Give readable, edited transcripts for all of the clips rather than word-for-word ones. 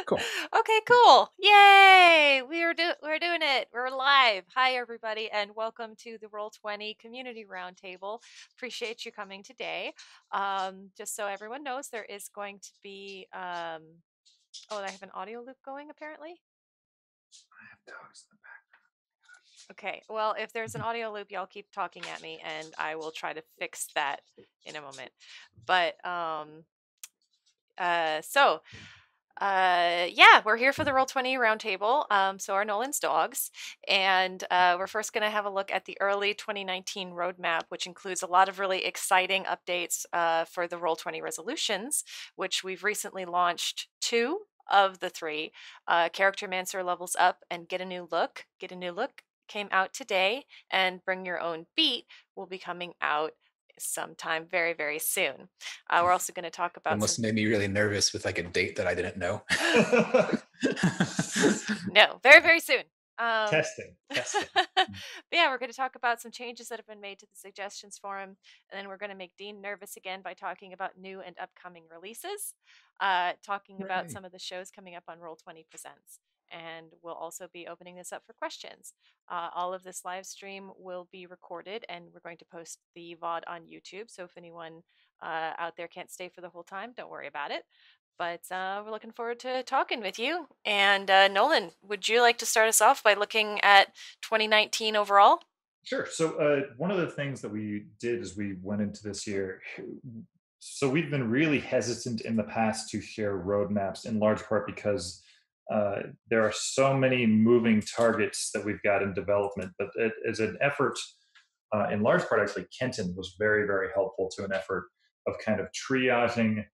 Cool. Okay, cool. Yay! We're doing it. We're live. Hi everybody and welcome to the Roll20 Community Roundtable. Appreciate you coming today. Just so everyone knows, there is going to be oh, I have an audio loop going apparently. I have dogs in the Okay, well, if there's an audio loop, y'all keep talking at me and I will try to fix that in a moment. But so yeah, we're here for the Roll20 Roundtable. So are Nolan's dogs, and we're first going to have a look at the early 2019 roadmap, which includes a lot of really exciting updates for the Roll20 resolutions, which we've recently launched 2 of the 3. Character Mancer Levels Up and Get a New Look. Get a New Look came out today, and Bring Your Own Beat will be coming out sometime very, very soon. We're also going to talk about almost some. made me really nervous with like a date that I didn't know. No, very, very soon. Testing. But yeah, we're going to talk about some changes that have been made to the suggestions forum, and then we're going to make Dean nervous again by talking about new and upcoming releases, talking about some of the shows coming up on Roll20 Presents, and we'll also be opening this up for questions. All of this live stream will be recorded, and we're going to post the VOD on YouTube, so if anyone out there can't stay for the whole time, don't worry about it. But we're looking forward to talking with you. And Nolan, would you like to start us off by looking at 2019 overall? Sure. So one of the things that we did as we went into this year, so we've been really hesitant in the past to share roadmaps in large part because there are so many moving targets that we've got in development. But as an effort, in large part, actually, Kenton was very, very helpful to an effort of kind of triaging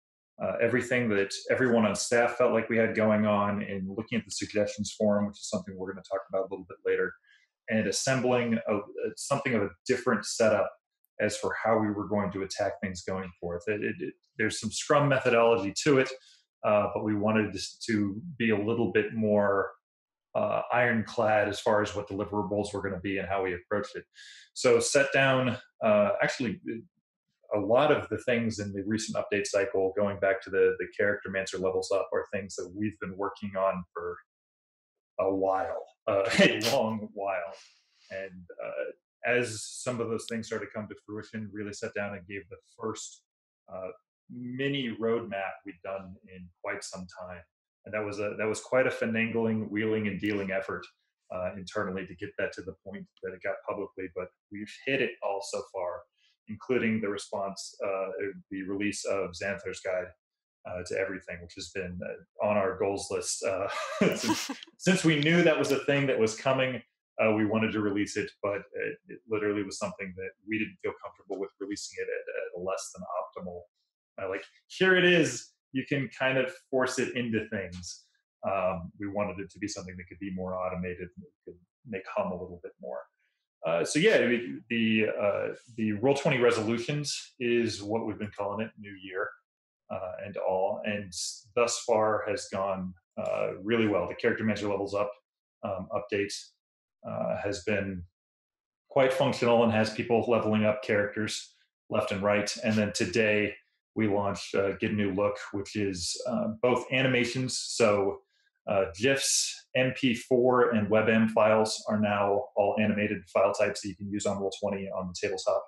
everything that everyone on staff felt like we had going on and looking at the suggestions forum, which is something we're going to talk about a little bit later, and assembling something of a different setup as for how we were going to attack things going forth. There's some Scrum methodology to it, but we wanted to be a little bit more ironclad as far as what deliverables were going to be and how we approached it. So set down, actually, a lot of the things in the recent update cycle, going back to the character Mancer Levels Up, are things that we've been working on for a while, a long while. And as some of those things started to come to fruition, really sat down and gave the first mini roadmap we'd done in quite some time. And that was quite a finagling, wheeling and dealing effort internally to get that to the point that it got publicly. But we've hit it all so far, including the response, the release of Xanthar's Guide to Everything, which has been on our goals list since we knew that was a thing that was coming. We wanted to release it, but it literally was something that we didn't feel comfortable with releasing it at a less than optimal. Like, here it is, you can kind of force it into things. We wanted it to be something that could be more automated and could make hum a little bit more. So yeah, the Roll20 resolutions is what we've been calling it, New Year and all, and thus far has gone really well. The Character Mancer Levels Up update has been quite functional and has people leveling up characters left and right. And then today we launched Get a New Look, which is both animations, so GIFs, MP4, and WebM files are now all animated file types that you can use on Roll20 on the tabletop.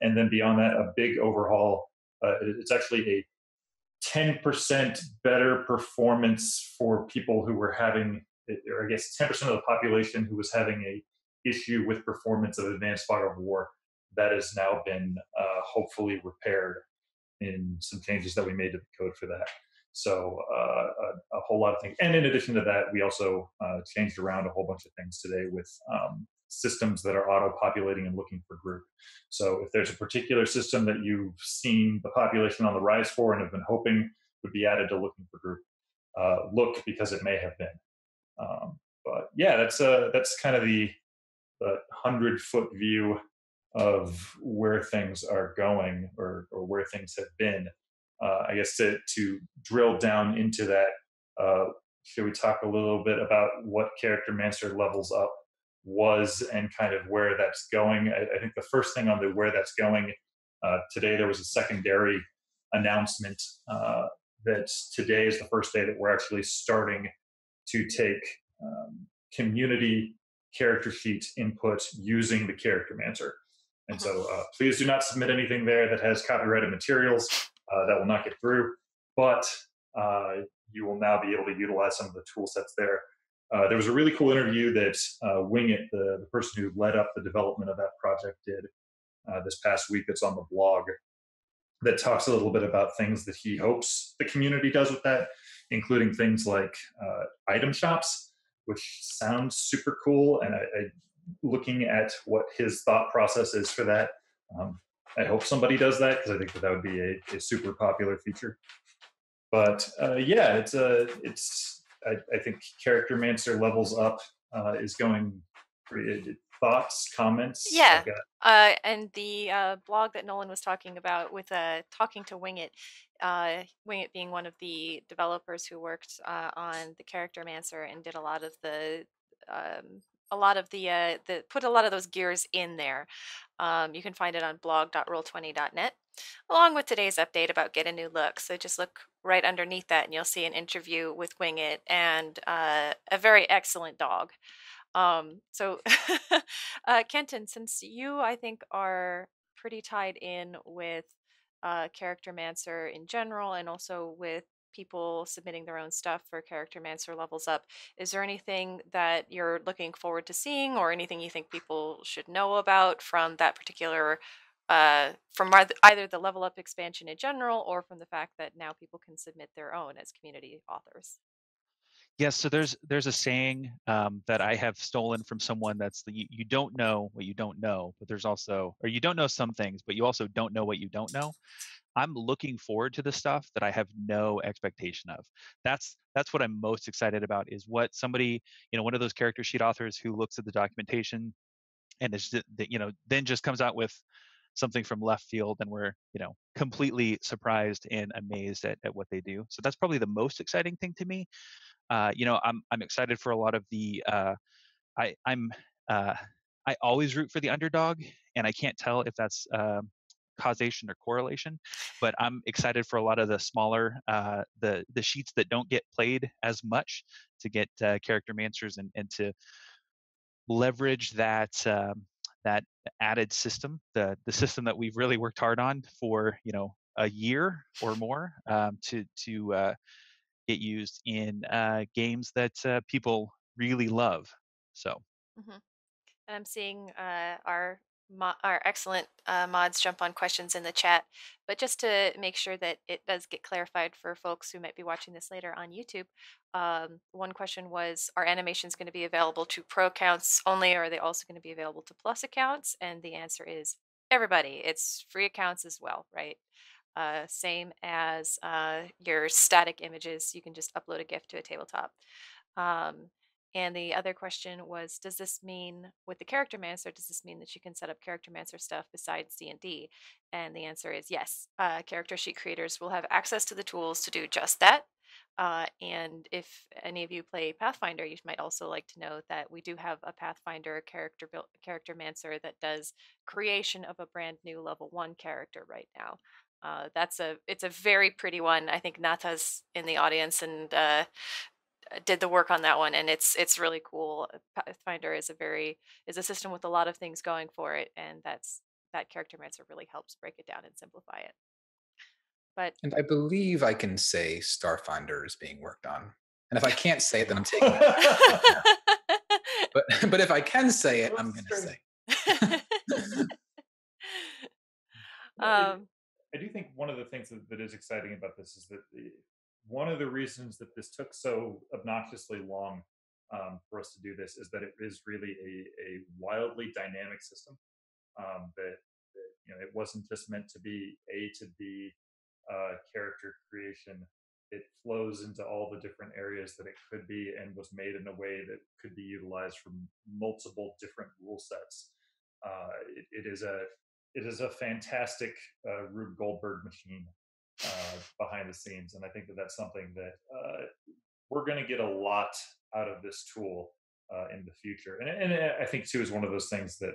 And then beyond that, a big overhaul. It's actually a 10% better performance for people who were having, or I guess 10% of the population who was having a issue with performance of Advanced Fog of War. That has now been hopefully repaired in some changes that we made to the code for that. So a whole lot of things. And in addition to that, we also changed around a whole bunch of things today with systems that are auto-populating and looking for group. So if there's a particular system that you've seen the population on the rise for and have been hoping would be added to looking for group, look, because it may have been. But yeah, that's kind of the 100-foot view of where things are going or where things have been. I guess to drill down into that, should we talk a little bit about what Character Mancer Levels Up was and kind of where that's going? I think the first thing on the where that's going, today there was a secondary announcement that today is the first day that we're actually starting to take community character sheet input using the Charactermancer. And so please do not submit anything there that has copyrighted materials. That will not get through. But you will now be able to utilize some of the tool sets there. There was a really cool interview that Wing It, the person who led up the development of that project, did this past week that's on the blog, that talks a little bit about things that he hopes the community does with that, including things like item shops, which sounds super cool. And looking at what his thought process is for that, I hope somebody does that, because I think that would be a super popular feature. But yeah, I think Charactermancer Levels Up is going pretty. Thoughts, comments? Yeah. And the blog that Nolan was talking about with talking to Wing It being one of the developers who worked on the Charactermancer and did a lot of the put a lot of those gears in there. You can find it on blog.roll20.net, along with today's update about Get a New Look. So just look right underneath that and you'll see an interview with Wing It and a very excellent dog. So Kenton, since you, I think, are pretty tied in with Charactermancer in general and also with people submitting their own stuff for Charactermancer Levels Up, is there anything that you're looking forward to seeing or anything you think people should know about from that particular from either the Level Up expansion in general or from the fact that now people can submit their own as community authors? Yes, so there's a saying that I have stolen from someone that's you don't know what you don't know, but there's also, or you don't know some things, but you also don't know what you don't know. I'm looking forward to the stuff that I have no expectation of. That's what I'm most excited about, is what somebody, one of those character sheet authors who looks at the documentation and is, then just comes out with something from left field, and we're, completely surprised and amazed at what they do. So that's probably the most exciting thing to me. I'm excited for a lot of the I'm I always root for the underdog, and I can't tell if that's causation or correlation, but I'm excited for a lot of the smaller the sheets that don't get played as much, to get Charactermancers and to leverage that that added system, the system that we've really worked hard on for a year or more, to get used in games that people really love. So. And I'm seeing our excellent mods jump on questions in the chat. But just to make sure that it does get clarified for folks who might be watching this later on YouTube, one question was, are animations going to be available to Pro accounts only, or are they also going to be available to Plus accounts? And the answer is everybody. It's free accounts as well, right? Same as your static images. You can just upload a GIF to a tabletop. And the other question was, does this mean with the Charactermancer, does this mean that you can set up Charactermancer stuff besides D&D? And the answer is yes. Character sheet creators will have access to the tools to do just that. And if any of you play Pathfinder, you might also like to know that we do have a Pathfinder Charactermancer that does creation of a brand new level 1 character right now. It's a very pretty one. I think Nata's in the audience and did the work on that one, and it's really cool. Pathfinder is a system with a lot of things going for it, and that Charactermancer really helps break it down and simplify it. And I believe I can say Starfinder is being worked on. And if I can't say it, then I'm taking it. But if I can say it, I'm going to say. I do think one of the things that is exciting about this is that one of the reasons that this took so obnoxiously long for us to do this is that it is really a wildly dynamic system. That it wasn't just meant to be A to B character creation. It flows into all the different areas that it could be, and was made in a way that could be utilized from multiple different rule sets. It is a fantastic Rube Goldberg machine behind the scenes, and I think that that's something that we're going to get a lot out of this tool in the future. And I think too is one of those things that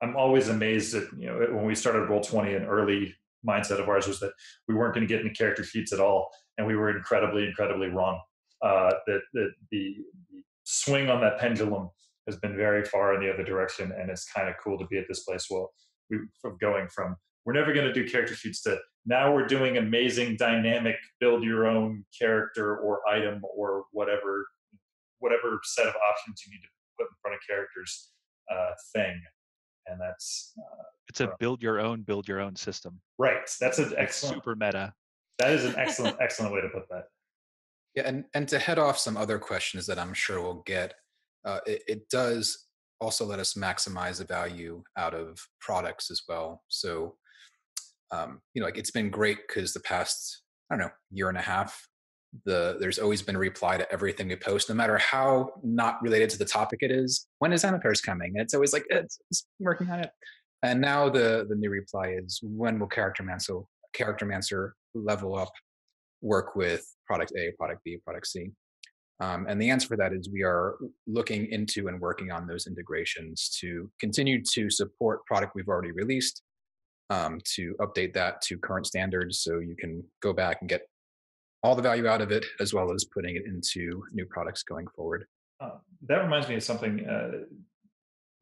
I'm always amazed at. When we started Roll20 in early mindset of ours was that we weren't going to get into character sheets at all, and we were incredibly wrong. The swing on that pendulum has been very far in the other direction, and it's kind of cool to be at this place. Well, from going from we're never going to do character sheets to now we're doing amazing dynamic build your own character or item or whatever set of options you need to put in front of characters thing. And that's it's a build your own system. Right. That's an excellent, super meta. That is an excellent way to put that. Yeah, and to head off some other questions that I'm sure we'll get, it does also let us maximize the value out of products as well. So, like it's been great because the past, I don't know, year and a half, there's always been a reply to everything we post, no matter how not related to the topic it is. When is Anapairs coming? And it's always like, it's working on it. And now the new reply is, when will Character Mancer level up, work with product A, product B, product C? And the answer for that is we are looking into and working on those integrations to continue to support product we've already released, to update that to current standards so you can go back and get all the value out of it, as well as putting it into new products going forward. That reminds me of something.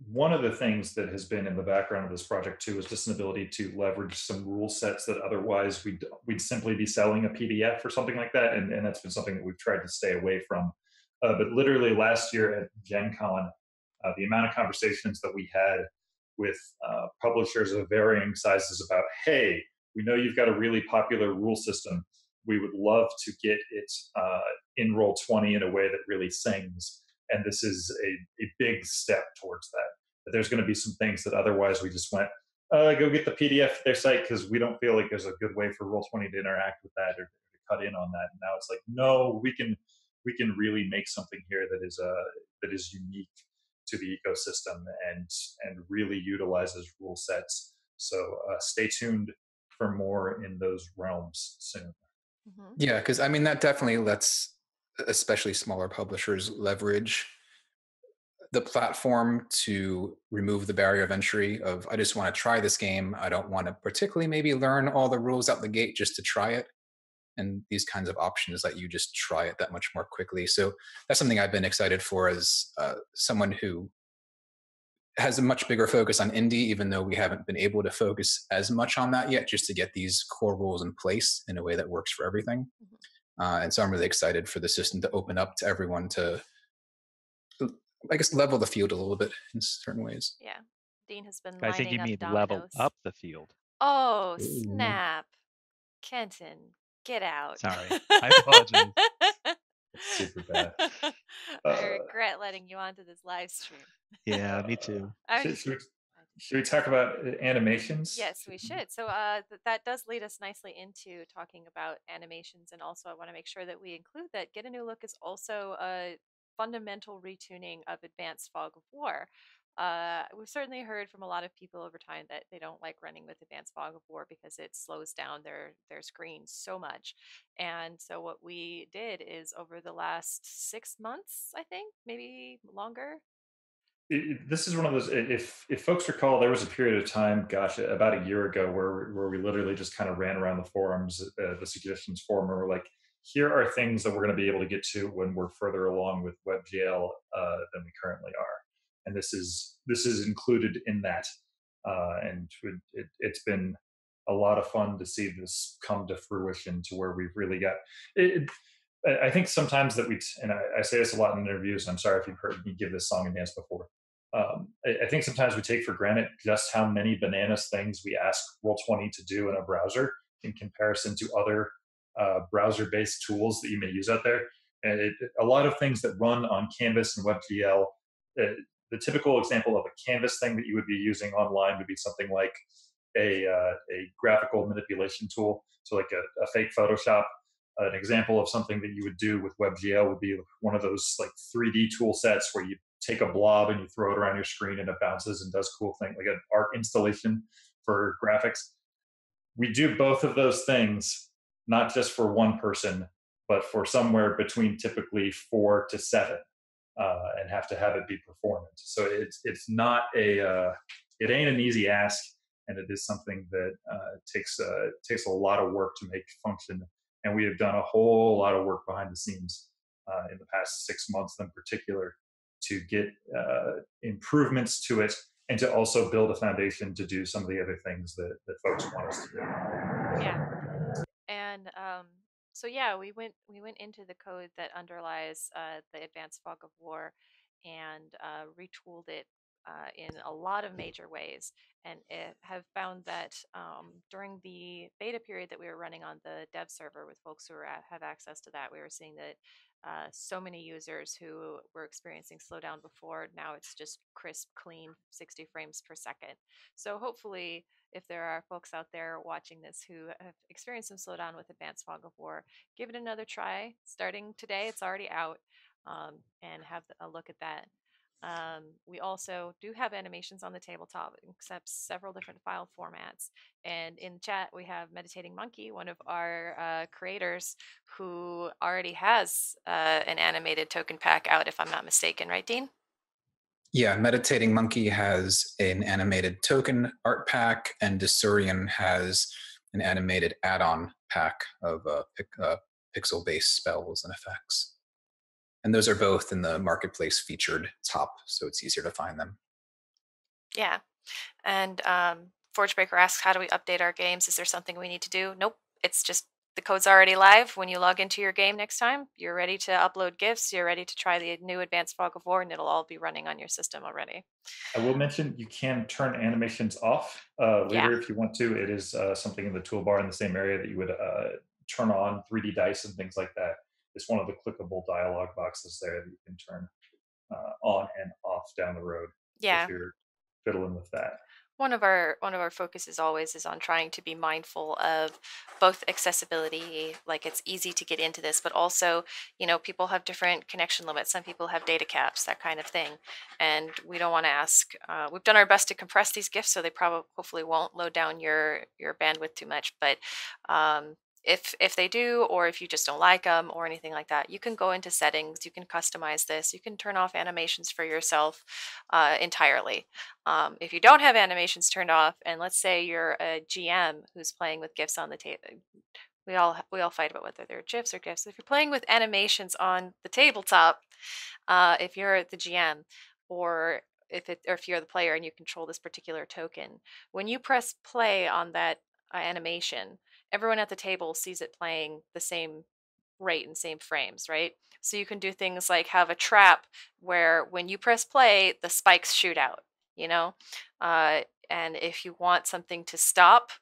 One of the things that has been in the background of this project too is just an ability to leverage some rule sets that otherwise we'd simply be selling a PDF or something like that, and that's been something that we've tried to stay away from. But literally last year at Gen Con, the amount of conversations that we had with publishers of varying sizes about, hey, we know you've got a really popular rule system. We would love to get it in Roll20 in a way that really sings. And this is a big step towards that. But there's going to be some things that otherwise we just went, go get the PDF at their site because we don't feel like there's a good way for Roll20 to interact with that or to cut in on that. And now it's like, no, we can really make something here that is unique to the ecosystem and really utilizes rule sets. So stay tuned for more in those realms soon. Mm-hmm. Yeah, because I mean that definitely lets especially smaller publishers leverage the platform to remove the barrier of entry of, I just want to try this game. I don't want to particularly maybe learn all the rules out the gate just to try it. And these kinds of options let you just try it that much more quickly. So that's something I've been excited for as someone who has a much bigger focus on indie, even though we haven't been able to focus as much on that yet, just to get these core rules in place in a way that works for everything. Mm-hmm. And so I'm really excited for the system to open up to everyone to, I guess, level the field a little bit in certain ways. Yeah. Dean has been lining I think you mean dominoes. level up the field. Oh, snap. Kenton, get out. Sorry. I apologize. It's super bad. I regret letting you onto this live stream. Yeah, me too. Should we talk about animations? Yes, we should. So that does lead us nicely into talking about animations. And also I want to make sure that we include that Get a New Look is also a fundamental retuning of Advanced Fog of War. We've certainly heard from a lot of people over time that they don't like running with Advanced Fog of War because it slows down their screens so much. And so what we did is over the last 6 months, I think, maybe longer. This is one of those, if folks recall, there was a period of time, gosh, about a year ago where we literally just kind of ran around the forums, the suggestions forum, and we're like, here are things that we're going to be able to get to when we're further along with WebGL than we currently are. And this is included in that. And it's been a lot of fun to see this come to fruition to where we've really got it. I think sometimes that and I say this a lot in interviews, and I'm sorry if you've heard me give this song and dance before. I think sometimes we take for granted just how many bananas things we ask Roll20 to do in a browser in comparison to other browser-based tools that you may use out there. And a lot of things that run on Canvas and WebGL, the typical example of a Canvas thing that you would be using online would be something like a graphical manipulation tool, so like a fake Photoshop. An example of something that you would do with WebGL would be one of those like 3D tool sets where you take a blob and you throw it around your screen and it bounces and does cool things, like an art installation for graphics. We do both of those things, not just for one person, but for somewhere between typically 4 to 7, and have to have it be performant. So it's not it ain't an easy ask. and it is something that takes a lot of work to make function. And we have done a whole lot of work behind the scenes in the past 6 months, in particular, to get improvements to it, and to also build a foundation to do some of the other things that folks want us to do. Yeah. And so yeah, we went into the code that underlies the Advanced Fog of War and retooled it in a lot of major ways, and have found that during the beta period that we were running on the dev server with folks who have access to that, we were seeing that so many users who were experiencing slowdown before, now it's just crisp, clean 60 frames per second. So hopefully, if there are folks out there watching this who have experienced some slowdown with Advanced Fog of War, give it another try. Starting today, it's already out, and have a look at that. We also do have animations on the tabletop, accepts several different file formats. And in the chat, we have Meditating Monkey, one of our creators, who already has an animated token pack out, if I'm not mistaken, right, Dean? Yeah, Meditating Monkey has an animated token art pack, and Desurian has an animated add-on pack of pixel-based spells and effects. And those are both in the marketplace featured top, so it's easier to find them. Yeah. And Forgebreaker asks, how do we update our games? Is there something we need to do? Nope. It's just the code's already live. When you log into your game next time, you're ready to upload GIFs. You're ready to try the new Advanced Fog of War, and it'll all be running on your system already. I will mention you can turn animations off later if you want to. It is something in the toolbar in the same area that you would turn on 3D dice and things like that. It's one of the clickable dialog boxes there that you can turn on and off down the road if you're fiddling with that. One of our focuses always is on trying to be mindful of both accessibility, like it's easy to get into this, but also, people have different connection limits. Some people have data caps, that kind of thing, and we don't want to ask. We've done our best to compress these GIFs, so they hopefully won't load down your bandwidth too much. But if they do, or if you just don't like them or anything like that, you can go into settings, you can customize this, you can turn off animations for yourself entirely. If you don't have animations turned off, and let's say you're a GM who's playing with GIFs on the table, we all fight about whether they're GIFs or GIFs. If you're playing with animations on the tabletop, if you're the GM, or if you're the player and you control this particular token, when you press play on that animation, everyone at the table sees it playing the same rate and same frames, right? So you can do things like have a trap where when you press play, the spikes shoot out, you know? And if you want something to stop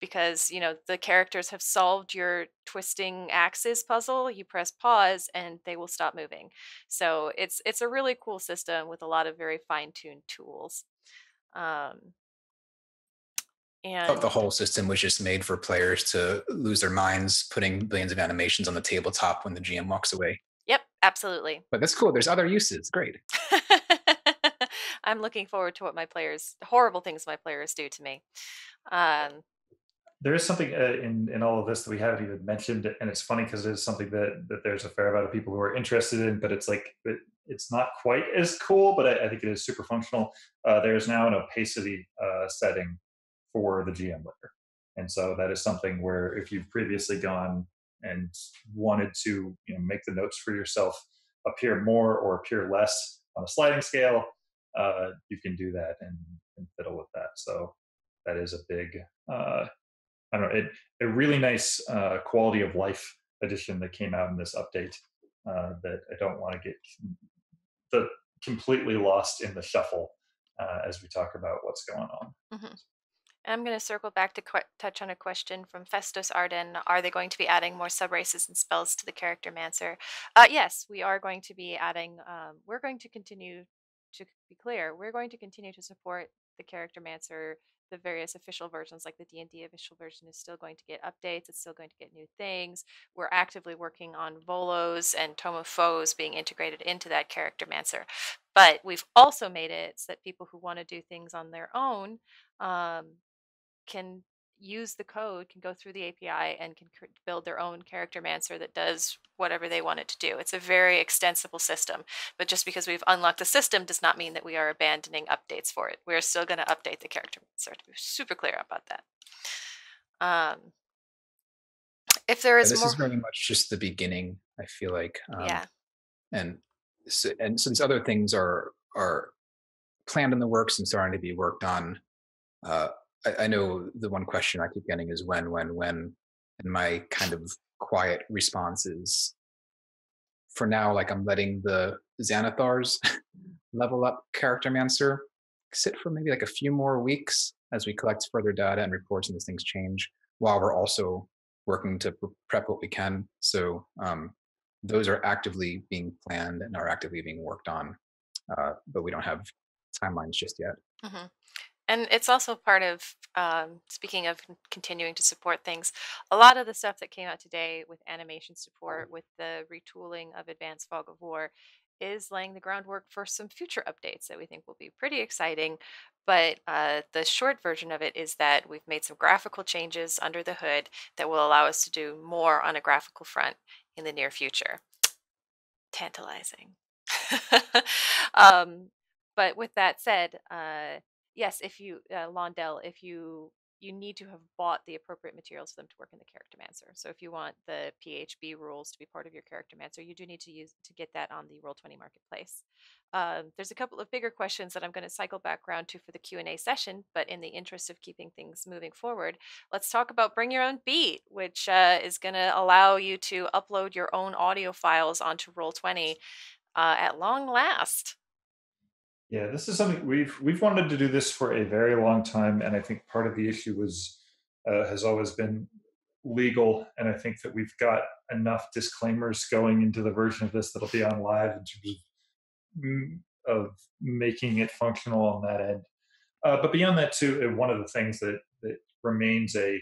because, the characters have solved your twisting axis puzzle, you press pause and they will stop moving. So it's a really cool system with a lot of very fine-tuned tools. And the whole system was just made for players to lose their minds putting billions of animations on the tabletop when the GM walks away. Yep, absolutely. But that's cool. There's other uses. Great. I'm looking forward to what horrible things my players do to me. There is something in all of this that we haven't even mentioned, and it's funny because it's something that there's a fair amount of people who are interested in, but it's not quite as cool, but I think it is super functional. There's now an opacity setting for the GM layer. And so that is something where if you've previously gone and wanted to make the notes for yourself appear more or appear less on a sliding scale, you can do that and fiddle with that. So that is a big, I don't know, a really nice quality of life addition that came out in this update that I don't want to get completely lost in the shuffle as we talk about what's going on. Mm-hmm. I'm going to circle back to touch on a question from Festus Arden. Are they going to be adding more subraces and spells to the Character Mancer? Yes, we are going to be adding. We're going to continue, to be clear, we're going to continue to support the Character Mancer. The various official versions, like the D&D official version, is still going to get updates. It's still going to get new things. We're actively working on Volos and Tome of Foes being integrated into that Character Mancer. But we've also made it so that people who want to do things on their own can use the code can go through the API and can build their own character mancer that does whatever they want it to do. It's a very extensible system, but just because we've unlocked the system does not mean that we are abandoning updates for it. We're still going to update the character mancer, to be super clear about that. If there is this more, is very much just the beginning, I feel like. yeah. And since other things are planned in the works and starting to be worked on, I know the one question I keep getting is when, and my kind of quiet response is, for now, like I'm letting the Xanathars level up Character Mancer sit for maybe like a few more weeks as we collect further data and reports and as things change, while we're also working to prep what we can. So those are actively being planned and are actively being worked on, but we don't have timelines just yet. Mm-hmm. And it's also part of, speaking of continuing to support things, a lot of the stuff that came out today with animation support, with the retooling of Advanced Fog of War, is laying the groundwork for some future updates that we think will be pretty exciting. But the short version of it is that we've made some graphical changes under the hood that will allow us to do more on a graphical front in the near future. Tantalizing. um, but with that said, yes, if you Londell, if you need to have bought the appropriate materials for them to work in the Character Mancer. So if you want the PHB rules to be part of your Character Mancer, you do need to get that on the Roll20 marketplace. There's a couple of bigger questions that I'm going to cycle back around to for the Q&A session, but in the interest of keeping things moving forward, let's talk about Bring Your Own Beat, which is going to allow you to upload your own audio files onto Roll20 at long last. Yeah, this is something we've wanted to do this for a very long time, and I think part of the issue has always been legal, and I think that we've got enough disclaimers going into the version of this that'll be on live in terms of making it functional on that end. But beyond that, too, one of the things that remains a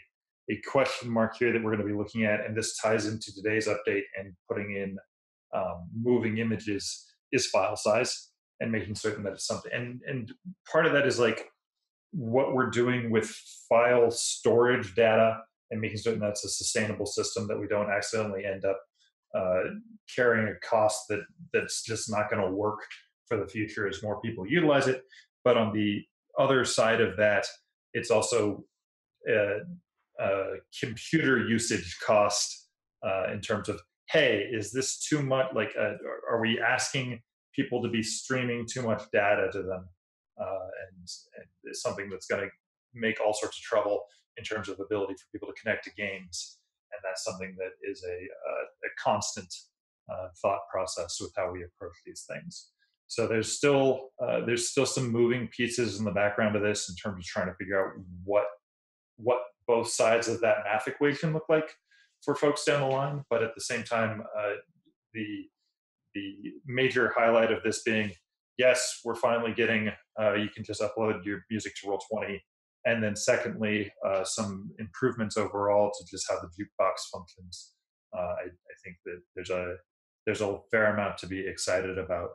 question mark here that we're going to be looking at, and this ties into today's update and putting in moving images, is file size and making certain that it's something. And part of that is like what we're doing with file storage data and making certain that's a sustainable system, that we don't accidentally end up carrying a cost that's just not going to work for the future as more people utilize it. But on the other side of that, it's also computer usage cost in terms of, hey, is this too much? Like, are we asking people to be streaming too much data to them? And it's something that's going to make all sorts of trouble in terms of ability for people to connect to games. And that's something that is a constant thought process with how we approach these things. So there's still some moving pieces in the background of this in terms of trying to figure out what both sides of that math equation look like for folks down the line. But at the same time, the major highlight of this being, yes, we're finally getting you can just upload your music to Roll20, and then secondly, some improvements overall to just how the jukebox functions. I think that there's a fair amount to be excited about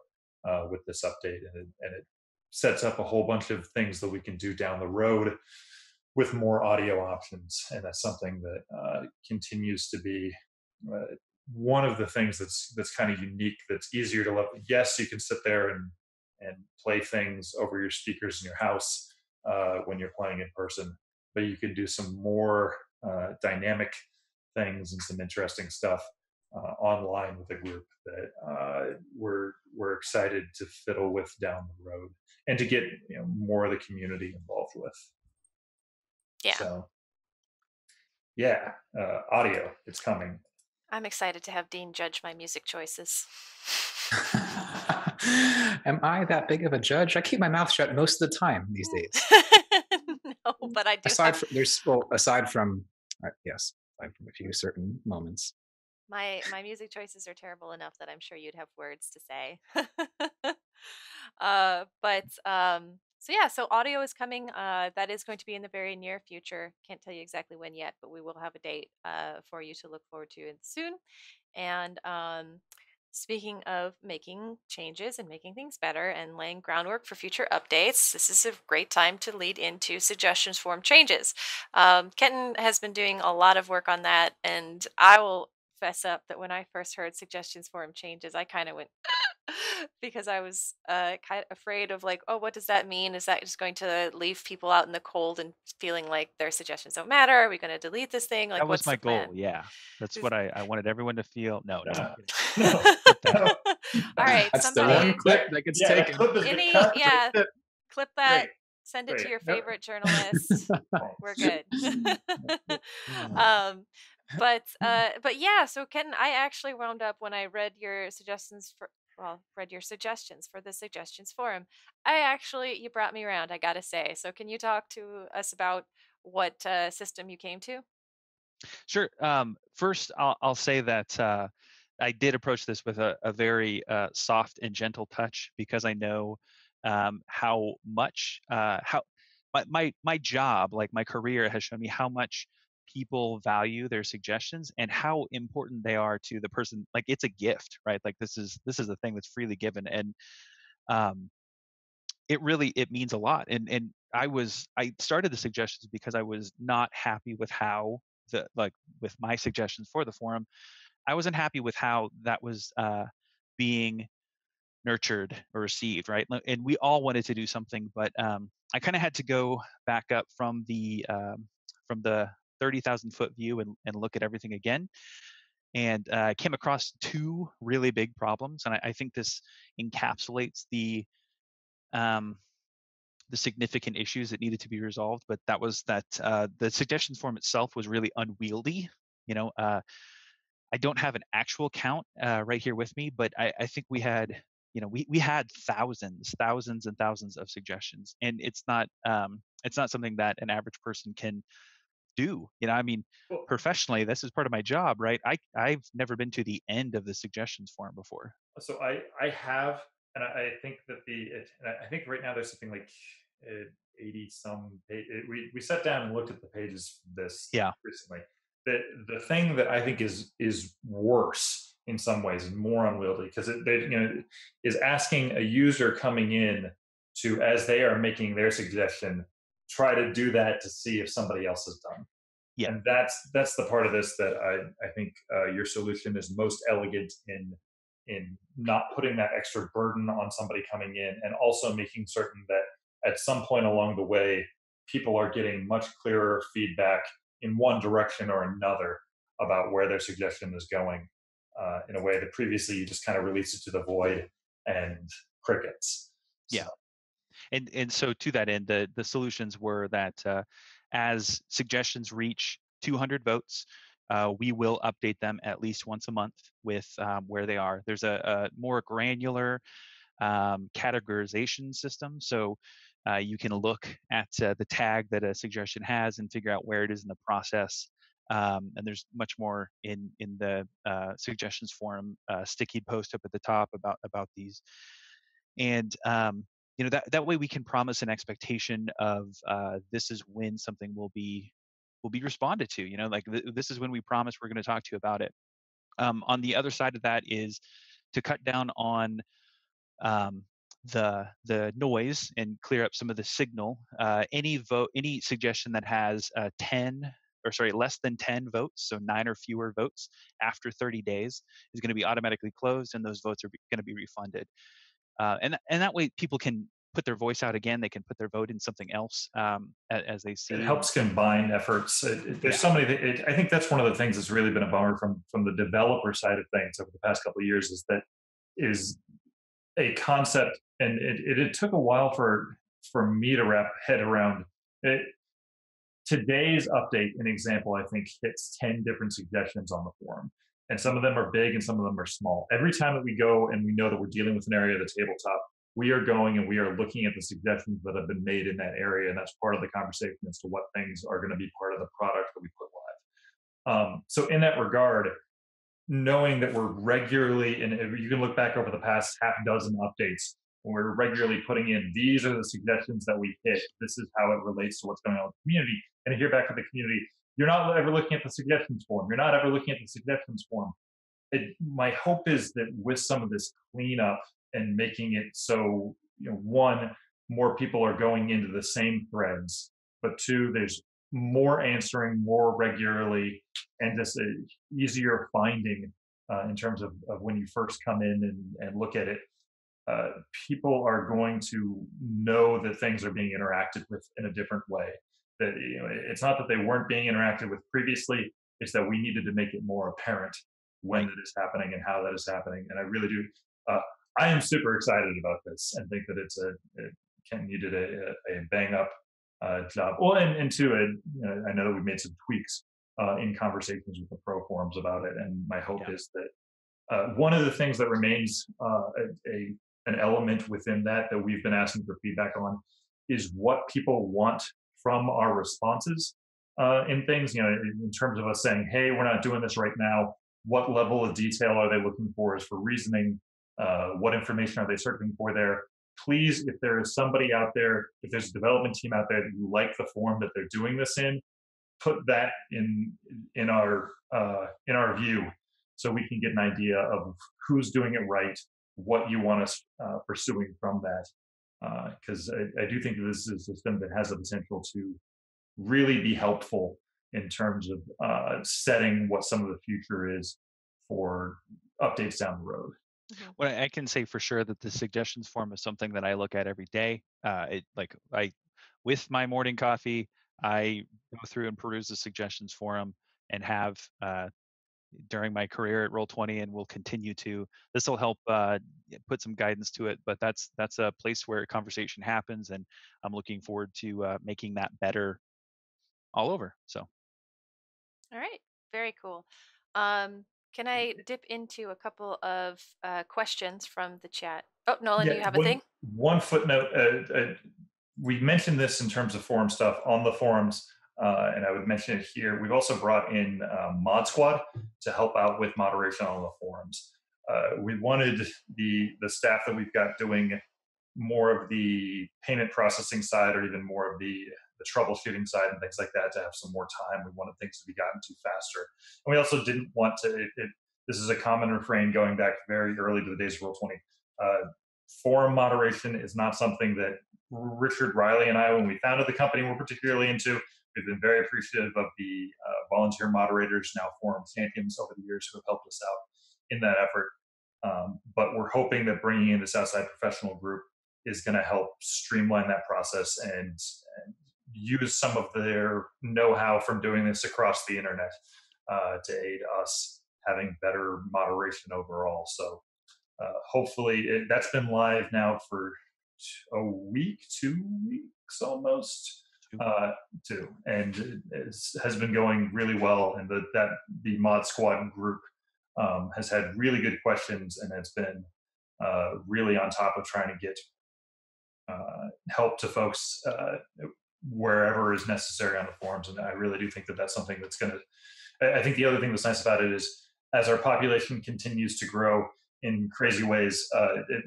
with this update, and it sets up a whole bunch of things that we can do down the road with more audio options, and that's something that continues to be one of the things that's kind of unique, that's easier to love. Yes, you can sit there and play things over your speakers in your house when you're playing in person, but you can do some more dynamic things and some interesting stuff online with a group that we're excited to fiddle with down the road, and to get more of the community involved with. Yeah. So yeah, audio, it's coming. I'm excited to have Dean judge my music choices. Am I that big of a judge? I keep my mouth shut most of the time these days. No, but I do. Aside from yes, aside from a few certain moments. My music choices are terrible enough that I'm sure you'd have words to say. So yeah, so audio is coming. That is going to be in the very near future. Can't tell you exactly when yet, but we will have a date for you to look forward to soon. And Speaking of making changes and making things better and laying groundwork for future updates, this is a great time to lead into suggestions form changes. Kenton has been doing a lot of work on that, and I will fess up that when I first heard suggestions form changes, I kind of went because I was kind of afraid of like, oh, what does that mean? Is that just going to leave people out in the cold and feeling like their suggestions don't matter? Are we going to delete this thing? That Like, was what's my the goal. plan? Yeah, that's what I wanted everyone to feel. No, no, I'm Yeah. kidding. No, Clip that. no. All right, That's the one somebody, clip that gets Yeah, that taken. clip has been cut. yeah, That's clip Great, that, send it to great. your Yep. favorite journalist. We're good. it. um, but yeah, so Ken, I actually wound up when I read your suggestions for read your suggestions for the suggestions forum. You brought me around, I gotta say. So can you talk to us about what system you came to? Sure. First, I'll say that I did approach this with a very soft and gentle touch because I know how much how my job, like my career, has shown me how much people value their suggestions and how important they are to the person. Like it's a gift, right? Like this is a thing that's freely given, and um, it means a lot. And I started the suggestions because I was not happy with how the like with my suggestions for the forum. I wasn't happy with how that was being nurtured or received, right? And we all wanted to do something, but I kind of had to go back up from the 30,000-foot view and look at everything again. And I came across two really big problems, and I think this encapsulates um, the significant issues that needed to be resolved. But that was that the suggestions form itself was really unwieldy. You know, I don't have an actual count right here with me, but I think we had, we had thousands and thousands of suggestions, and it's not something that an average person can do. I mean, Well, professionally, this is part of my job, right? I've never been to the end of the suggestions form before. so I have, and I think that and I think right now there's something like 80 some. We sat down and looked at the pages this Yeah, recently. The thing that I think is worse in some ways and more unwieldy because is asking a user coming in to, as they are making their suggestion, try to do that to see if somebody else has done. yeah, And that's the part of this that I think your solution is most elegant in not putting that extra burden on somebody coming in, and also making certain that at some point along the way people are getting much clearer feedback in one direction or another about where their suggestion is going, in a way that previously you just kind of release it to the void and crickets. So yeah. And so to that end, the solutions were that as suggestions reach 200 votes, we will update them at least once a month with where they are. There's a more granular categorization system, so you can look at the tag that a suggestion has and figure out where it is in the process. And there's much more in the suggestions forum sticky post up at the top about these. And that way we can promise an expectation of this is when something will be responded to. Like this is when we promise we're going to talk to you about it. On the other side of that is to cut down on um, the noise and clear up some of the signal. Any suggestion that has less than 10 votes, so 9 or fewer votes after 30 days, is going to be automatically closed, and those votes are going to be refunded. And that way people can put their voice out again. They can put their vote in something else as they it see. helps combine efforts. There's Yeah, so many. I think that's one of the things that's really been a bummer from the developer side of things over the past couple of years is a concept, and it took a while for me to wrap head around it. Today's update, an example, I think hits 10 different suggestions on the forum, and some of them are big and some of them are small. Every time that we go and we know that we're dealing with an area of the tabletop, we are going and we are looking at the suggestions that have been made in that area, and that's part of the conversation as to what things are going to be part of the product that we put live. So in that regard, knowing that we're regularly, and you can look back over the past half dozen updates, when we're regularly putting in, these are the suggestions that we hit, this is how it relates to what's going on with the community, and to hear back from the community, you're not ever looking at the suggestions form, you're not ever looking at the suggestions form. my hope is that with some of this cleanup and making it so, one, more people are going into the same threads, but two, there's more answering more regularly and just easier finding in terms of when you first come in and look at it. uh, People are going to know that things are being interacted with in a different way. That it's not that they weren't being interacted with previously; it's that we needed to make it more apparent when it is happening and how that is happening. And I really do. Uh, I am super excited about this and think that Kenton, you did a bang up job. Well, and two, I know that we made some tweaks in conversations with the pro forums about it, and my hope is that one of the things that remains an element within that we've been asking for feedback on is what people want from our responses in things. In terms of us saying, "Hey, we're not doing this right now." What level of detail are they looking for as for reasoning? What information are they searching for there? Please, if there is somebody out there, if there's a development team out there that you like the form that they're doing this in, put that in our view, so we can get an idea of who's doing it right, what you want us pursuing from that. Because I do think that this is a system that has the potential to really be helpful in terms of setting what some of the future is for updates down the road. Well, I can say for sure that the suggestions form is something that I look at every day. With my morning coffee, I go through and peruse the suggestions forum and have during my career at Roll20, and will continue to. This will help put some guidance to it, but that's a place where conversation happens, and I'm looking forward to making that better all over. So. All right, very cool. Can I dip into a couple of questions from the chat? Oh, Nolan, do you have a thing? One footnote. We mentioned this in terms of forum stuff on the forums, and I would mention it here. We've also brought in Mod Squad to help out with moderation on the forums. We wanted the staff that we've got doing more of the payment processing side, or even more of the troubleshooting side and things like that, to have some more time. We wanted things to be gotten to faster. And we also didn't want to, this is a common refrain going back very early to the days of Roll20. Forum moderation is not something that Richard Riley and I, when we founded the company, were particularly into. We've been very appreciative of the volunteer moderators, now forum champions over the years, who have helped us out in that effort. But we're hoping that bringing in this outside professional group is going to help streamline that process and use some of their know-how from doing this across the internet to aid us having better moderation overall. So hopefully that's been live now for a week, 2 weeks almost, two, and it has been going really well. And the Mod Squad group has had really good questions, and it's been really on top of trying to get help to folks wherever is necessary on the forums. And I really do think that that's something that's going to, I think the other thing that's nice about it is, as our population continues to grow in crazy ways,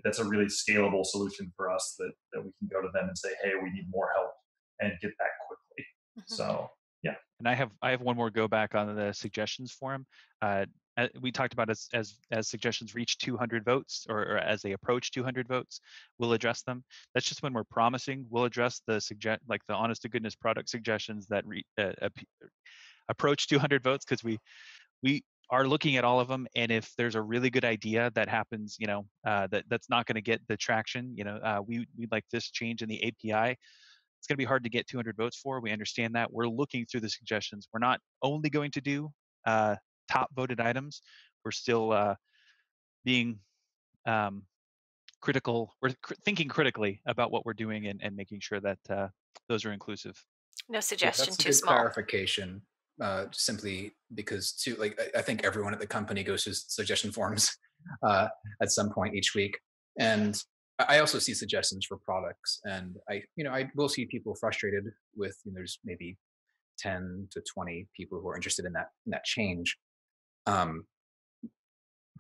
that's a really scalable solution for us that we can go to them and say, "Hey, we need more help," and get that quickly. So yeah. And I have one more go back on the suggestions forum. We talked about as suggestions reach 200 votes, or as they approach 200 votes, we'll address them. That's just when we're promising. We'll address the the honest to goodness product suggestions that approach 200 votes, because we are looking at all of them. And if there's a really good idea that happens, that's not going to get the traction, we'd like this change in the API. It's going to be hard to get 200 votes for. We understand that. We're looking through the suggestions. We're not only going to do top voted items. We're still being critical. We're thinking critically about what we're doing, and making sure that those are inclusive. No suggestion that's a too good small. Clarification, simply because I think everyone at the company goes through suggestion forms at some point each week, and I also see suggestions for products, and I will see people frustrated with there's maybe 10 to 20 people who are interested in that change.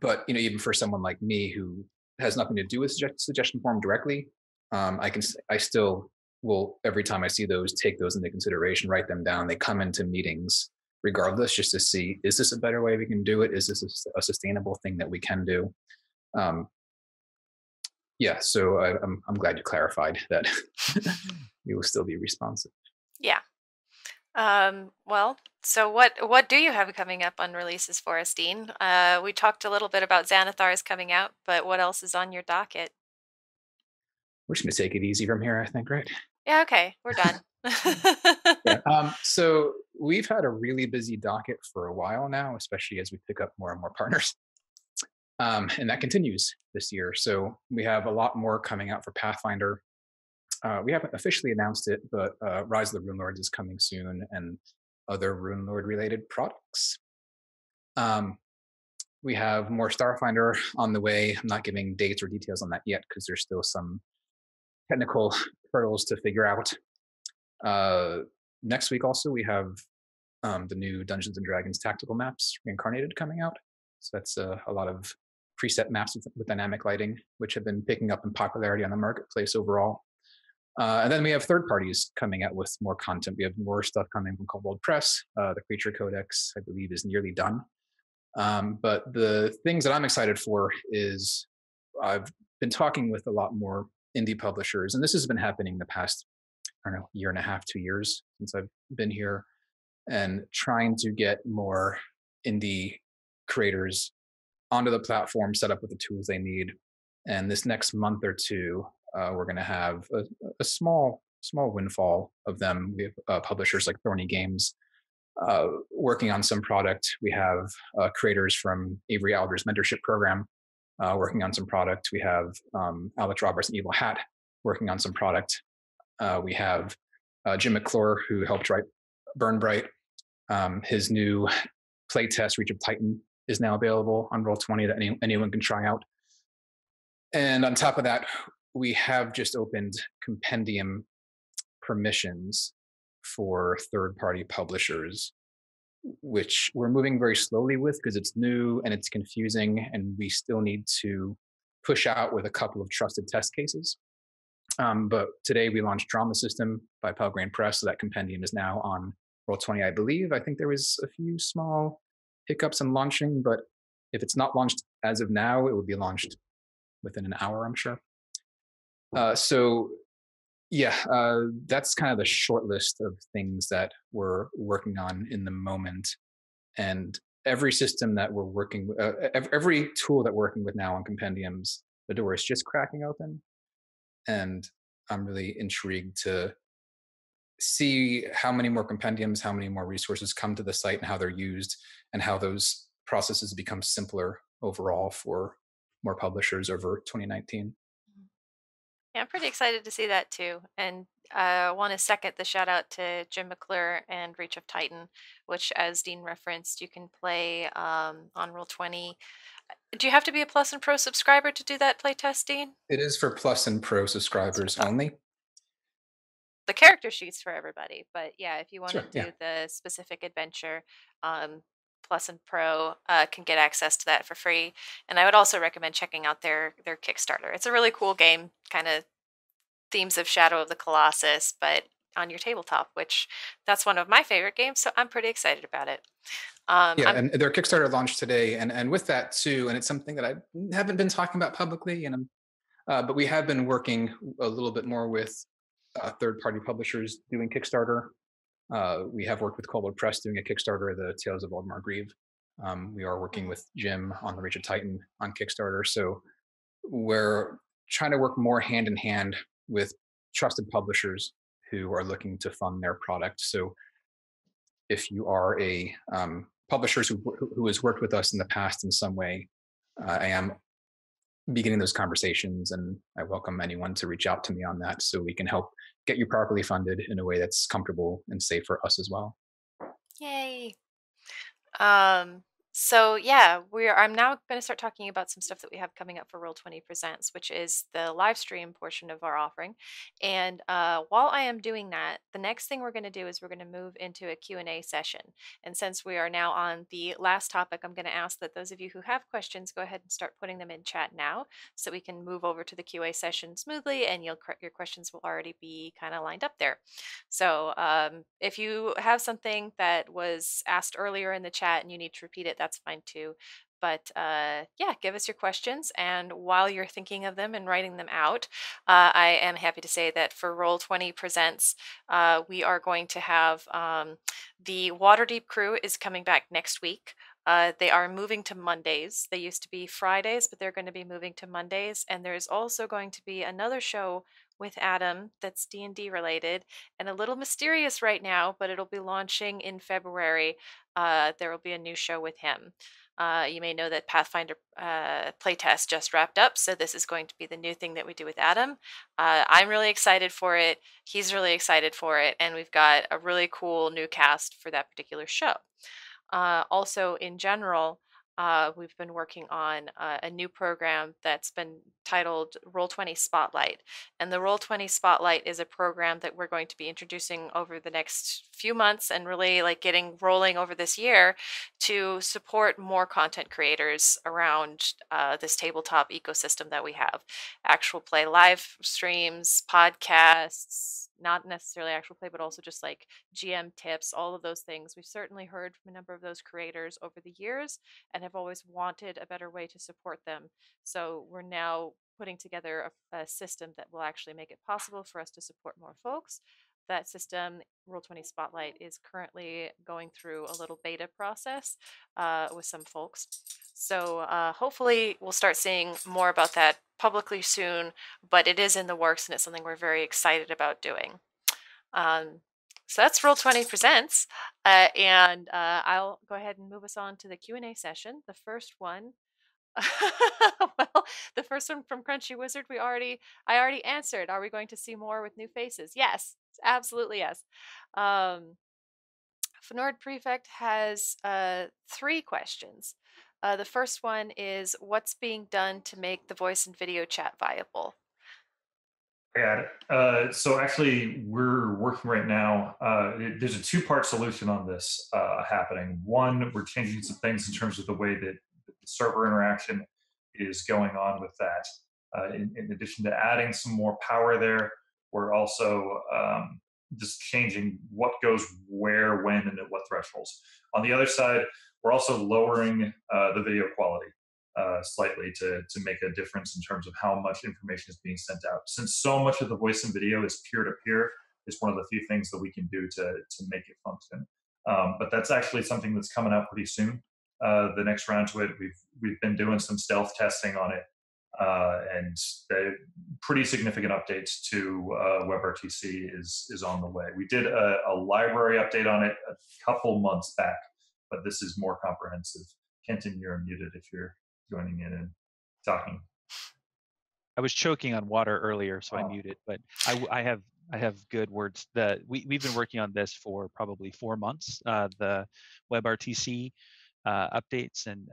But even for someone like me who has nothing to do with suggestion form directly, I still will, every time I see those, take those into consideration, write them down. They come into meetings regardless, just to see, is this a better way we can do it? Is this a sustainable thing that we can do? Yeah, so I'm glad you clarified that we will still be responsive. Yeah. Well, so what do you have coming up on releases for us, Dean? We talked a little bit about Xanathar's coming out, but what else is on your docket? We're just gonna take it easy from here, I think, right? Yeah, okay, we're done. Yeah. So we've had a really busy docket for a while now, especially as we pick up more and more partners. And that continues this year. So we have a lot more coming out for Pathfinder. We haven't officially announced it, but Rise of the Rune Lords is coming soon, and other Rune Lord related products. We have more Starfinder on the way. I'm not giving dates or details on that yet because there's still some technical hurdles to figure out. Next week also we have the new Dungeons and Dragons tactical maps Reincarnated coming out. So that's a lot of preset maps with dynamic lighting, which have been picking up in popularity on the marketplace overall. And then we have third parties coming out with more content. We have more stuff coming from Kobold Press. The Creature Codex, I believe, is nearly done. But the things that I'm excited for is I've been talking with a lot more indie publishers, and this has been happening the past, I don't know, year and a half, 2 years since I've been here, and trying to get more indie creators onto the platform, set up with the tools they need. And this next month or two, we're going to have a small windfall of them. We have publishers like Thorny Games working on some product. We have creators from Avery Alder's mentorship program working on some product. We have Alex Roberts and Evil Hat working on some product. We have Jim McClure, who helped write Burn Bright. His new playtest, Reach of Titan, is now available on Roll20 that anyone can try out. And on top of that, we have just opened compendium permissions for third-party publishers, which we're moving very slowly with because it's new and it's confusing, and we still need to push out with a couple of trusted test cases. But today we launched Drama System by Pelgrane Press, so that compendium is now on Roll20, I believe. I think there was a few small hiccups in launching, but if it's not launched as of now, it will be launched within an hour, I'm sure. So yeah, that's kind of the short list of things that we're working on in the moment. And every system that we're working with, every tool that we're working with now on compendiums, the door is just cracking open. And I'm really intrigued to see how many more compendiums, how many more resources come to the site and how they're used, and how those processes become simpler overall for more publishers over 2019. Yeah, I'm pretty excited to see that too. And I want to second the shout out to Jim McClure and Reach of Titan, which, as Dean referenced, you can play on Roll20. Do you have to be a Plus and Pro subscriber to do that play test, Dean? It is for Plus and Pro subscribers only. The character sheets for everybody, but yeah, if you want Sure, to do yeah. the specific adventure, Plus and Pro can get access to that for free. And I would also recommend checking out their Kickstarter. It's a really cool game, kind of themes of Shadow of the Colossus, but on your tabletop, which that's one of my favorite games, so I'm pretty excited about it. Yeah, and their Kickstarter launched today, and with that too, and it's something that I haven't been talking about publicly, and but we have been working a little bit more with third-party publishers doing Kickstarter. We have worked with Kobold Press doing a Kickstarter, the Tales of Oldmar Grieve. We are working with Jim on the Reach of Titan on Kickstarter, so we're trying to work more hand in hand with trusted publishers who are looking to fund their product. So if you are a publisher who has worked with us in the past in some way, I am beginning those conversations, and I welcome anyone to reach out to me on that so we can help get you properly funded in a way that's comfortable and safe for us as well. Yay. So yeah, I'm now going to start talking about some stuff that we have coming up for Roll20 Presents, which is the live stream portion of our offering. And while I am doing that, the next thing we're going to do is we're going to move into a Q&A session. And since we are now on the last topic, I'm going to ask that those of you who have questions go ahead and start putting them in chat now, so we can move over to the QA session smoothly, and your questions will already be kind of lined up there. So if you have something that was asked earlier in the chat and you need to repeat it, that's fine too. But yeah, give us your questions. And while you're thinking of them and writing them out, I am happy to say that for Roll20 Presents, we are going to have the Waterdeep crew is coming back next week. They are moving to Mondays. They used to be Fridays, but they're going to be moving to Mondays. And there's also going to be another show with Adam that's D&D related and a little mysterious right now, but it'll be launching in February. There will be a new show with him. You may know that Pathfinder playtest just wrapped up, so this is going to be the new thing that we do with Adam. I'm really excited for it. He's really excited for it, and we've got a really cool new cast for that particular show. Also, in general, we've been working on a new program that's been titled Roll20 Spotlight. And the Roll20 Spotlight is a program that we're going to be introducing over the next few months and really like getting rolling over this year to support more content creators around this tabletop ecosystem that we have. Actual play live streams, podcasts, not necessarily actual play, but also just like GM tips, all of those things. We've certainly heard from a number of those creators over the years and have always wanted a better way to support them. So we're now putting together a system that will actually make it possible for us to support more folks. That system, Roll20 Spotlight, is currently going through a little beta process with some folks. So hopefully we'll start seeing more about that publicly soon, but it is in the works and it's something we're very excited about doing. So that's Roll20 Presents, and I'll go ahead and move us on to the Q&A session. The first one, well, the first one from Crunchy Wizard, I already answered. Are we going to see more with new faces? Yes, absolutely yes. Fnord Prefect has 3 questions. The first one is, what's being done to make the voice and video chat viable? Yeah. So actually, we're working right now. There's a 2-part solution on this happening. One, we're changing some things in terms of the way that the server interaction is going on with that. In addition to adding some more power there, we're also just changing what goes where, when, and at what thresholds. On the other side, we're also lowering the video quality slightly to make a difference in terms of how much information is being sent out. Since so much of the voice and video is peer to peer, it's one of the few things that we can do to make it function. But that's actually something that's coming out pretty soon. The next round to it, we've been doing some stealth testing on it, and pretty significant updates to WebRTC is on the way. We did a library update on it a couple months back, but this is more comprehensive. Kenton, you're muted if you're joining in and talking. I was choking on water earlier, so I muted. But I have good words. We've been working on this for probably 4 months. The WebRTC updates, and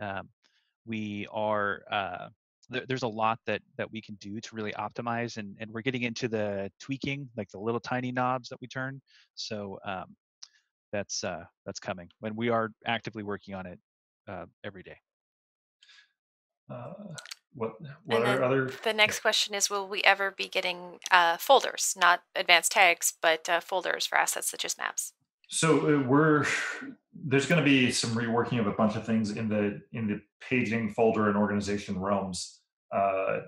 we are there's a lot that we can do to really optimize, and we're getting into the tweaking, like the little tiny knobs that we turn. So that's coming. When we are actively working on it every day. What are other? The next question is, will we ever be getting folders, not advanced tags, but folders for assets such as maps? So there's going to be some reworking of a bunch of things in the paging, folder, and organization realms. I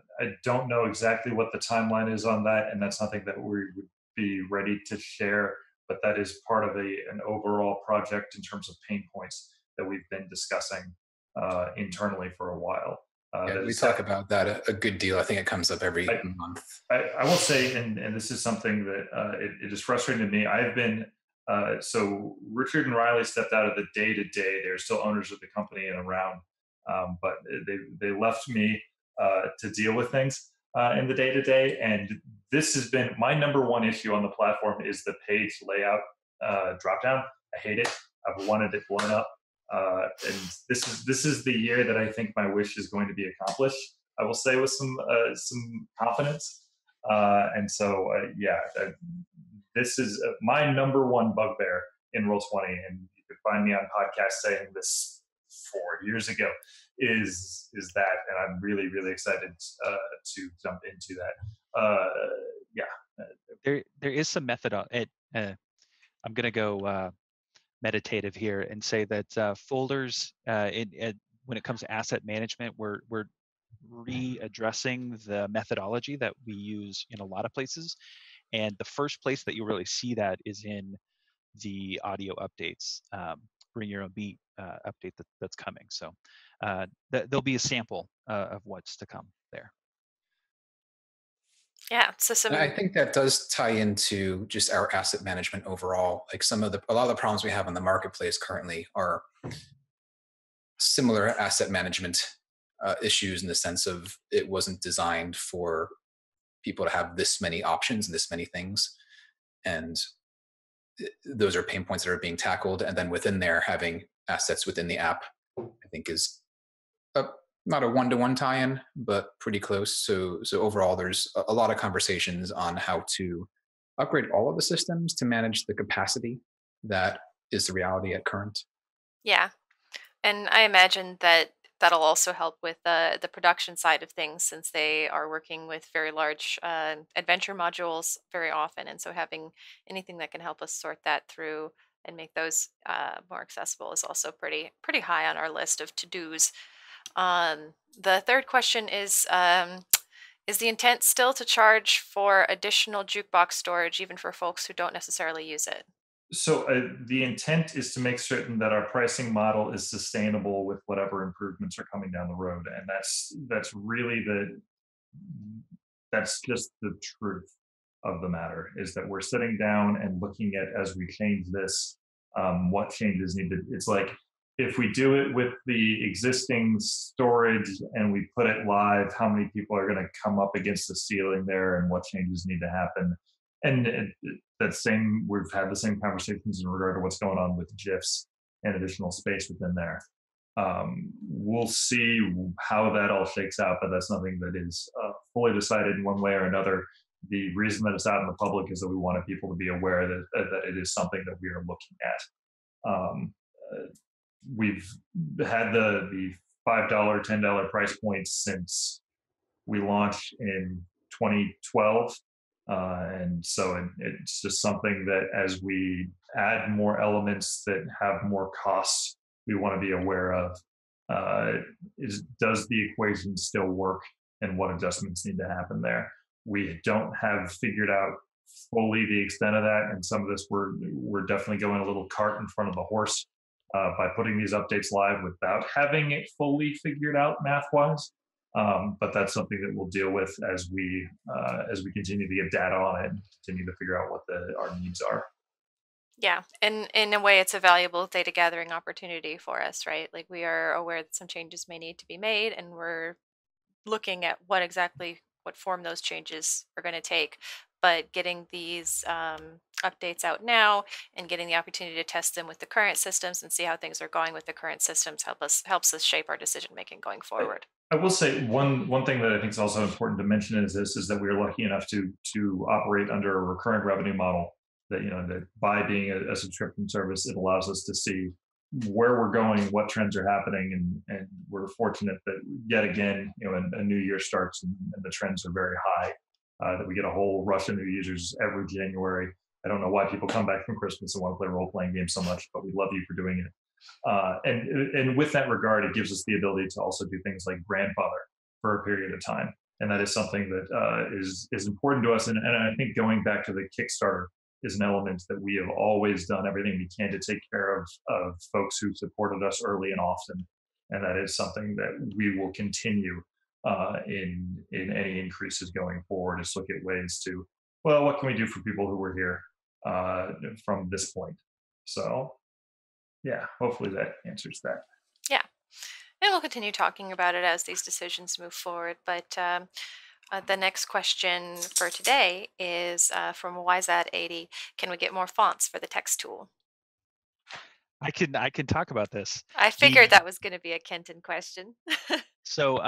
don't know exactly what the timeline is on that, and that's something that we would be ready to share. But that is part of an overall project in terms of pain points that we've been discussing internally for a while. Yeah, we talk about that a good deal. I think it comes up every month. I will say, and this is something that it is frustrating to me. I've been so Richard and Riley stepped out of the day-to-day. They're still owners of the company and around, but they left me to deal with things in the day-to-day. And this has been my number one issue on the platform is the page layout dropdown. I hate it. I've wanted it blown up And this is the year that I think my wish is going to be accomplished. I will say with some confidence. And so yeah, this is my number one bugbear in Roll20, and you could find me on podcasts saying this 4 years ago. Is that, and I'm really really excited to jump into that. Yeah, There is some method on it. I'm gonna go meditative here and say that folders when it comes to asset management, we're readdressing the methodology that we use in a lot of places. And the first place that you really see that is in the audio updates, bring your own beat update that's coming. So there'll be a sample of what's to come there. Yeah, so And I think that does tie into just our asset management overall. Like a lot of the problems we have in the marketplace currently are similar asset management issues, in the sense of it wasn't designed for people to have this many options and this many things. And those are pain points that are being tackled. And then within there, having assets within the app, I think is not a one-to-one tie-in, but pretty close. So overall, there's a lot of conversations on how to upgrade all of the systems to manage the capacity that is the reality at current. yeah, and I imagine that that'll also help with the production side of things, since they are working with very large adventure modules very often, and so having anything that can help us sort that through and make those more accessible is also pretty high on our list of to-dos. The third question is the intent still to charge for additional jukebox storage, even for folks who don't necessarily use it? so the intent is to make certain that our pricing model is sustainable with whatever improvements are coming down the road, and that's really that's just the truth of the matter, is that we're sitting down and looking at, as we change this, what changes need to. It's like, if we do it with the existing storage and we put it live, how many people are going to come up against the ceiling there, and what changes need to happen. And we've had the same conversations in regard to what's going on with GIFs and additional space within there. We'll see how that all shakes out, but that's nothing that is fully decided in one way or another. The reason that it's out in the public is that we wanted people to be aware that it is something that we are looking at. We've had the $5, $10 price points since we launched in 2012. And so it's just something that, as we add more elements that have more costs, we want to be aware of. Does the equation still work, and what adjustments need to happen there? We don't have figured out fully the extent of that, and some of this we're definitely going a little cart in front of the horse by putting these updates live without having it fully figured out math-wise. But that's something that we'll deal with as we continue to get data on it and continue to figure out what our needs are. Yeah, and in a way, it's a valuable data gathering opportunity for us, right? Like, we are aware that some changes may need to be made, and we're looking at what form those changes are going to take. But getting these updates out now and getting the opportunity to test them with the current systems and see how things are going with the current systems helps us shape our decision making going forward. I will say one thing that I think is also important to mention is that we are lucky enough to operate under a recurring revenue model. That by being a subscription service, it allows us to see where we're going, what trends are happening, and we're fortunate that yet again, a new year starts and the trends are very high. That we get a whole rush of new users every January. I don't know why people come back from Christmas and want to play role-playing games so much, but we love you for doing it. And with that regard, it gives us the ability to also do things like grandfather for a period of time, and that is something that is important to us. And I think going back to the Kickstarter is an element that we have always done everything we can to take care of folks who supported us early and often, and that is something that we will continue in any increases going forward. Is look at ways to, well, what can we do for people who were here from this point? So yeah, hopefully that answers that. Yeah, and we'll continue talking about it as these decisions move forward. But the next question for today is from WiseAd80. Can we get more fonts for the text tool? I can talk about this. I figured that was going to be a Kenton question. So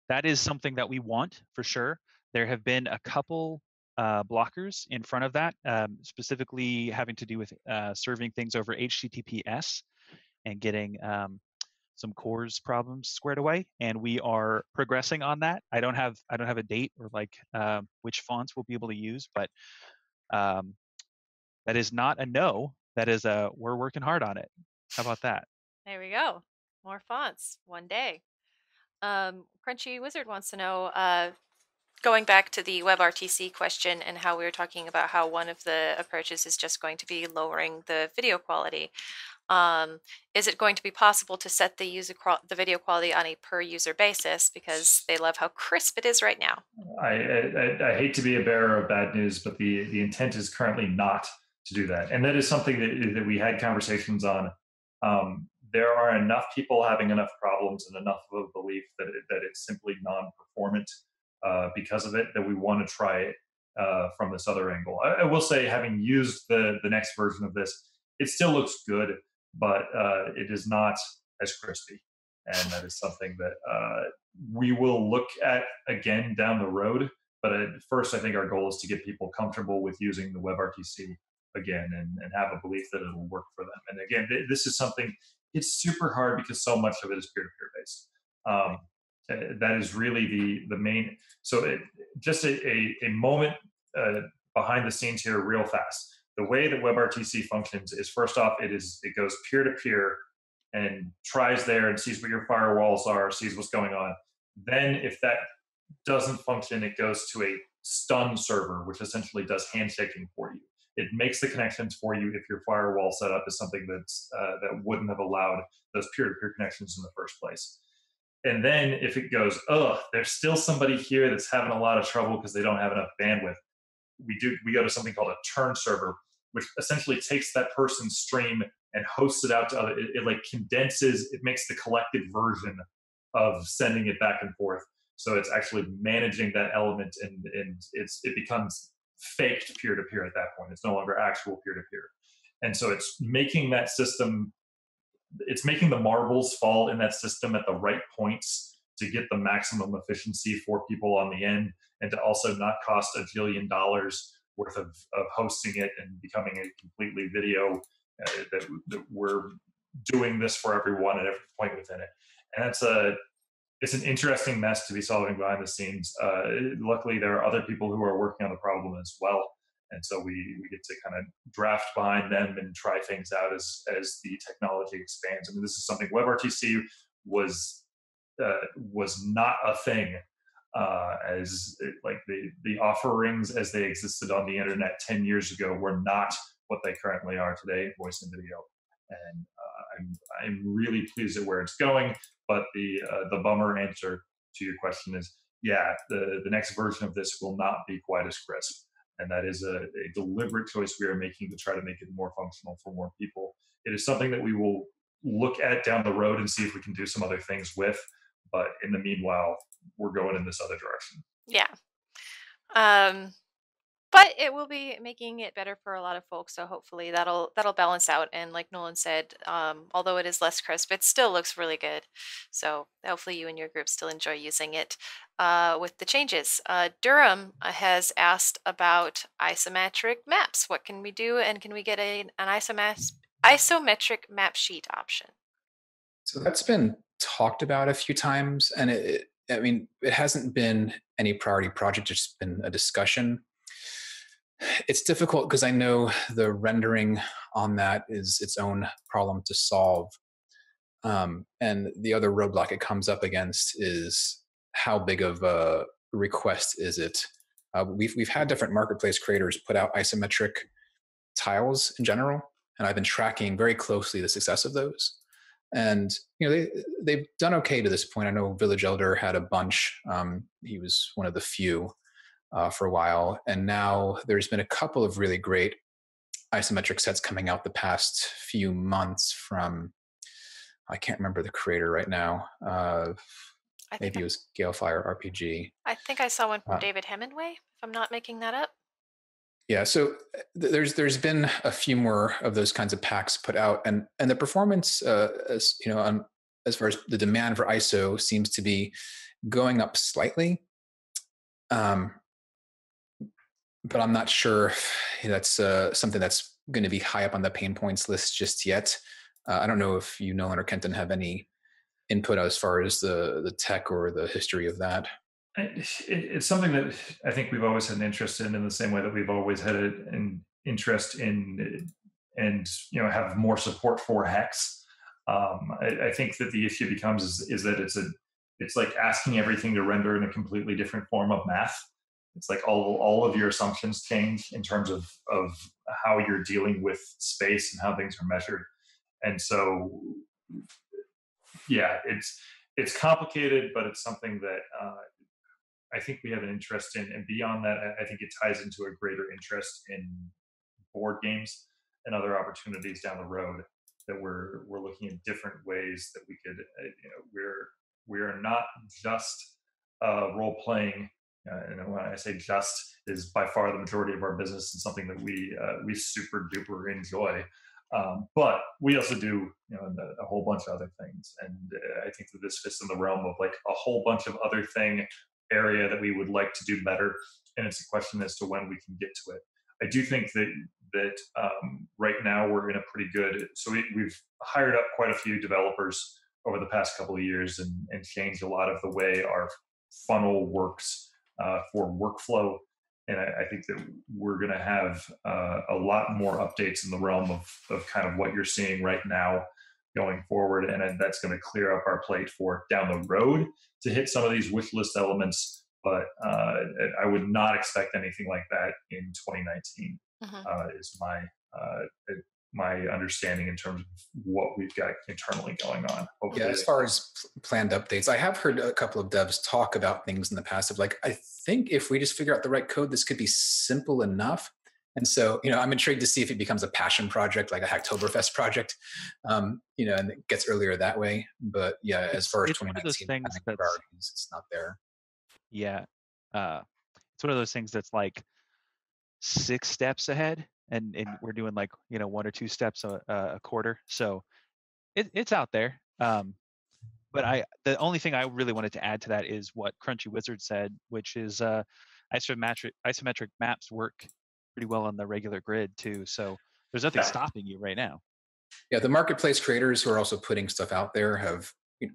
that is something that we want for sure. There have been a couple blockers in front of that, specifically having to do with serving things over HTTPS and getting some CORS problems squared away. And we are progressing on that. I don't have a date or like which fonts we'll be able to use, but that is not a no. That is a we're working hard on it. How about that? There we go. More fonts one day. Crunchy Wizard wants to know, going back to the WebRTC question and how we were talking about how one of the approaches is just going to be lowering the video quality. Is it going to be possible to set the video quality on a per user basis, because they love how crisp it is right now? I hate to be a bearer of bad news, but the intent is currently not to do that, and that is something that we had conversations on. There are enough people having enough problems and enough of a belief that it's simply non-performant because of it, that we want to try it from this other angle. I will say, having used the next version of this, it still looks good, but it is not as crispy. And that is something that we will look at again down the road. But at first, I think our goal is to get people comfortable with using the WebRTC again and have a belief that it'll work for them. And again, this is something, it's super hard because so much of it is peer-to-peer based. That is really the main. So just a moment behind the scenes here real fast. The way that WebRTC functions is, first off, it goes peer-to-peer and tries there and sees what your firewalls are, sees what's going on. Then if that doesn't function, it goes to a stun server, which essentially does handshaking for you. It makes the connections for you if your firewall setup is something that wouldn't have allowed those peer-to-peer connections in the first place. And then if it goes, there's still somebody here that's having a lot of trouble because they don't have enough bandwidth, we go to something called a turn server, which essentially takes that person's stream and hosts it out to other. It like condenses, it makes the collected version of sending it back and forth. So it's actually managing that element, and it becomes faked peer-to-peer at that point. It's no longer actual peer-to-peer. And so it's making that system, it's making the marbles fall in that system at the right points to get the maximum efficiency for people on the end, and to also not cost $1 billion worth of hosting it and becoming a completely video that we're doing this for everyone at every point within it. And it's an interesting mess to be solving behind the scenes. Luckily, there are other people who are working on the problem as well. And so we get to kind of draft behind them and try things out as the technology expands. I mean, this is something WebRTC was not a thing like the offerings as they existed on the internet 10 years ago were not what they currently are today, voice and video. And I'm really pleased at where it's going. But the bummer answer to your question is, yeah, the next version of this will not be quite as crisp. And that is a deliberate choice we are making to try to make it more functional for more people. It is something that we will look at down the road and see if we can do some other things with. But in the meanwhile, we're going in this other direction. Yeah. But it will be making it better for a lot of folks, so hopefully that'll balance out. And like Nolan said, although it is less crisp, it still looks really good. So hopefully you and your group still enjoy using it with the changes. Durham has asked about isometric maps. What can we do, and can we get an isometric map sheet option? So that's been talked about a few times, and it hasn't been any priority project, it's been a discussion. It's difficult because I know the rendering on that is its own problem to solve. And the other roadblock it comes up against is how big of a request is it? We've had different marketplace creators put out isometric tiles in general, and I've been tracking very closely the success of those. And they've done okay to this point. I know Village Elder had a bunch. He was one of the few for a while, and now there's been a couple of really great isometric sets coming out the past few months from, I can't remember the creator right now. Maybe it was Galefire RPG. I think I saw one from David Hemingway, if I'm not making that up. Yeah, so there's been a few more of those kinds of packs put out, and the performance, as you know, as far as the demand for ISO seems to be going up slightly. Um, but I'm not sure if that's something that's going to be high up on the pain points list just yet. I don't know if you, Nolan or Kenton, have any input as far as the tech or the history of that. It's something that I think we've always had an interest in the same way that we've always had an interest in, and have more support for hex. I think that the issue becomes is that it's like asking everything to render in a completely different form of math. It's like all of your assumptions change in terms of how you're dealing with space and how things are measured. And so, yeah, it's complicated, but it's something that I think we have an interest in. And beyond that, I think it ties into a greater interest in board games and other opportunities down the road, that we're looking at different ways that we could, we're not just role playing. And when I say just, is by far the majority of our business and something that we super duper enjoy. But we also do a whole bunch of other things, and I think that this fits in the realm of like a whole bunch of other thing area that we would like to do better, and it's a question as to when we can get to it. I do think that right now we're in a pretty good. So we've hired up quite a few developers over the past couple of years, and changed a lot of the way our funnel works for workflow. And I think that we're going to have a lot more updates in the realm of kind of what you're seeing right now going forward, and that's going to clear up our plate for down the road to hit some of these wish list elements. But I would not expect anything like that in 2019. Is my understanding in terms of what we've got internally going on. Hopefully. Yeah, as far as planned updates, I have heard a couple of devs talk about things in the past of like, I think if we just figure out the right code, this could be simple enough. And so, I'm intrigued to see if it becomes a passion project, like a Hacktoberfest project, and it gets earlier that way. But yeah, as far as 2019 priorities, it's not there. Yeah, it's one of those things that's like 6 steps ahead, and we're doing like 1 or 2 steps a quarter. So it's out there. But the only thing I really wanted to add to that is what Crunchy Wizard said, which is isometric maps work pretty well on the regular grid too. So there's nothing stopping you right now. Yeah, the marketplace creators who are also putting stuff out there have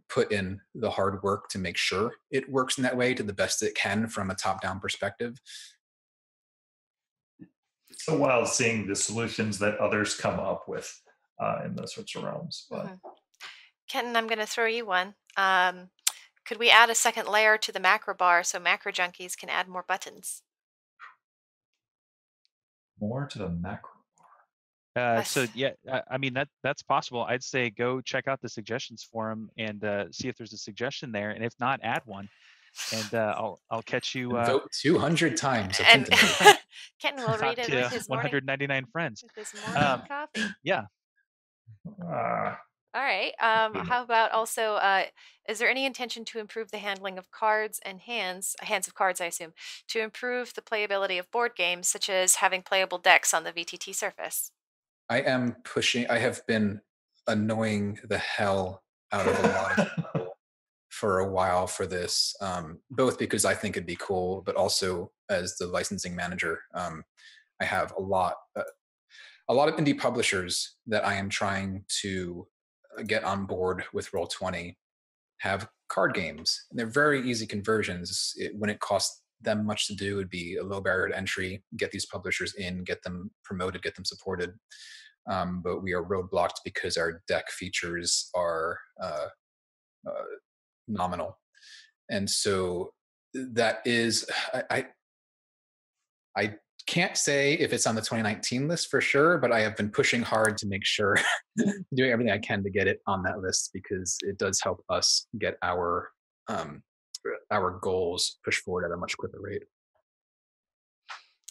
put in the hard work to make sure it works in that way to the best it can from a top-down perspective. It's so wild seeing the solutions that others come up with in those sorts of realms. But. Kenton, I'm going to throw you one. Could we add a second layer to the macro bar so macro junkies can add more buttons? More to the macro bar. So yeah, I mean that's possible. I'd say go check out the suggestions forum and see if there's a suggestion there, and if not, add one. And I'll catch you. Vote 200 times. And Kenton will read it with his 199 friends. With his morning coffee. Yeah. All right. How about also, is there any intention to improve the handling of cards and hands of cards, I assume, to improve the playability of board games, such as having playable decks on the VTT surface? I am pushing. I have been annoying the hell out of a lot of people for a while for this, both because I think it'd be cool, but also as the licensing manager, I have a lot of indie publishers that I am trying to get on board with Roll20 have card games. And they're very easy conversions. When it costs them much to do, it'd be a low barrier to entry, get these publishers in, get them promoted, get them supported. But we are roadblocked because our deck features are nominal. And so that is, I can't say if it's on the 2019 list for sure, but I have been pushing hard to make sure, doing everything I can to get it on that list, because it does help us get our goals pushed forward at a much quicker rate.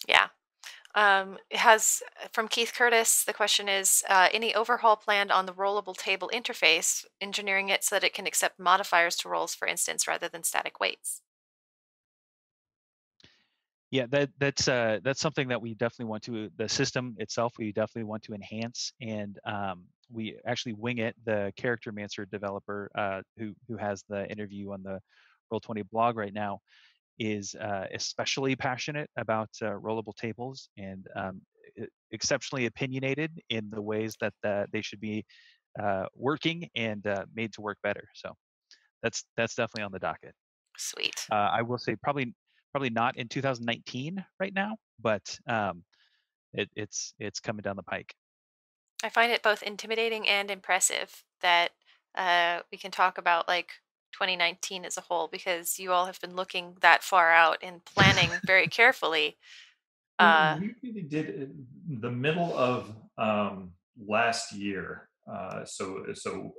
Yeah. It has, from Keith Curtis, the question is, any overhaul planned on the rollable table interface, engineering it so that it can accept modifiers to rolls, for instance, rather than static weights? Yeah, that's something that we definitely want to. The system itself, we definitely want to enhance, and we actually Wing It, the character mancer developer, who has the interview on the Roll20 blog right now, is especially passionate about rollable tables and exceptionally opinionated in the ways that they should be working and made to work better. So that's definitely on the docket. Sweet. I will say probably not in 2019 right now, but it's coming down the pike. I find it both intimidating and impressive that we can talk about like 2019 as a whole because you all have been looking that far out and planning very carefully. We really did the middle of last year. So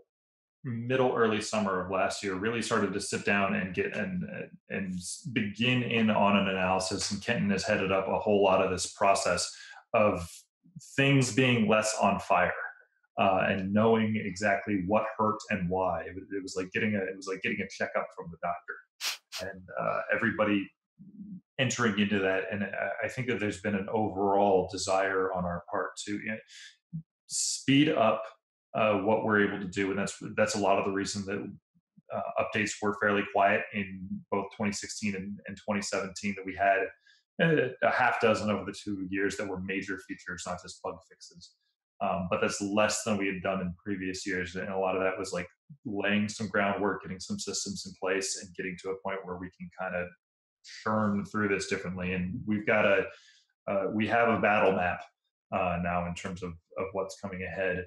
middle early summer of last year really started to sit down and get and begin in on an analysis, and Kenton has headed up a whole lot of this process of things being less on fire, and knowing exactly what hurt and why. It was like getting a checkup from the doctor, and everybody entering into that. And I think that there's been an overall desire on our part to speed up what we're able to do, and that's a lot of the reason that updates were fairly quiet in both 2016 and 2017. That we had a half dozen over the 2 years that were major features, not just bug fixes. But that's less than we had done in previous years, and a lot of that was like laying some groundwork, getting some systems in place, and getting to a point where we can kind of churn through this differently. And we have a battle map now in terms of what's coming ahead.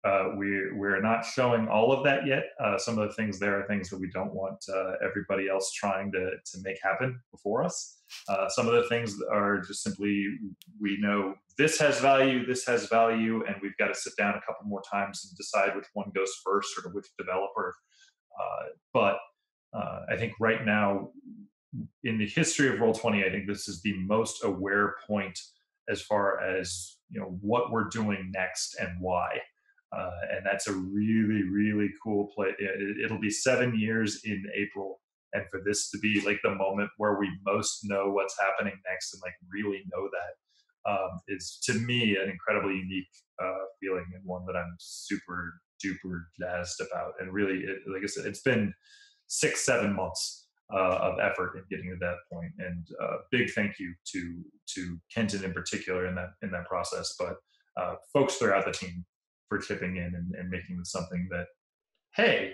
We're not showing all of that yet. Some of the things there are things that we don't want everybody else trying to make happen before us. Some of the things are just simply, we know this has value, and we've got to sit down a couple more times and decide which one goes first or which developer. But I think right now, in the history of Roll20, I think this is the most aware point as far as what we're doing next and why. And that's a really, really cool play. It'll be 7 years in April, and for this to be like the moment where we most know what's happening next and like really know that, is to me an incredibly unique feeling, and one that I'm super duper jazzed about. And really, like I said, it's been 6-7 months of effort in getting to that point. And big thank you to Kenton in particular in that process, but folks throughout the team for chipping in and making this something that, hey,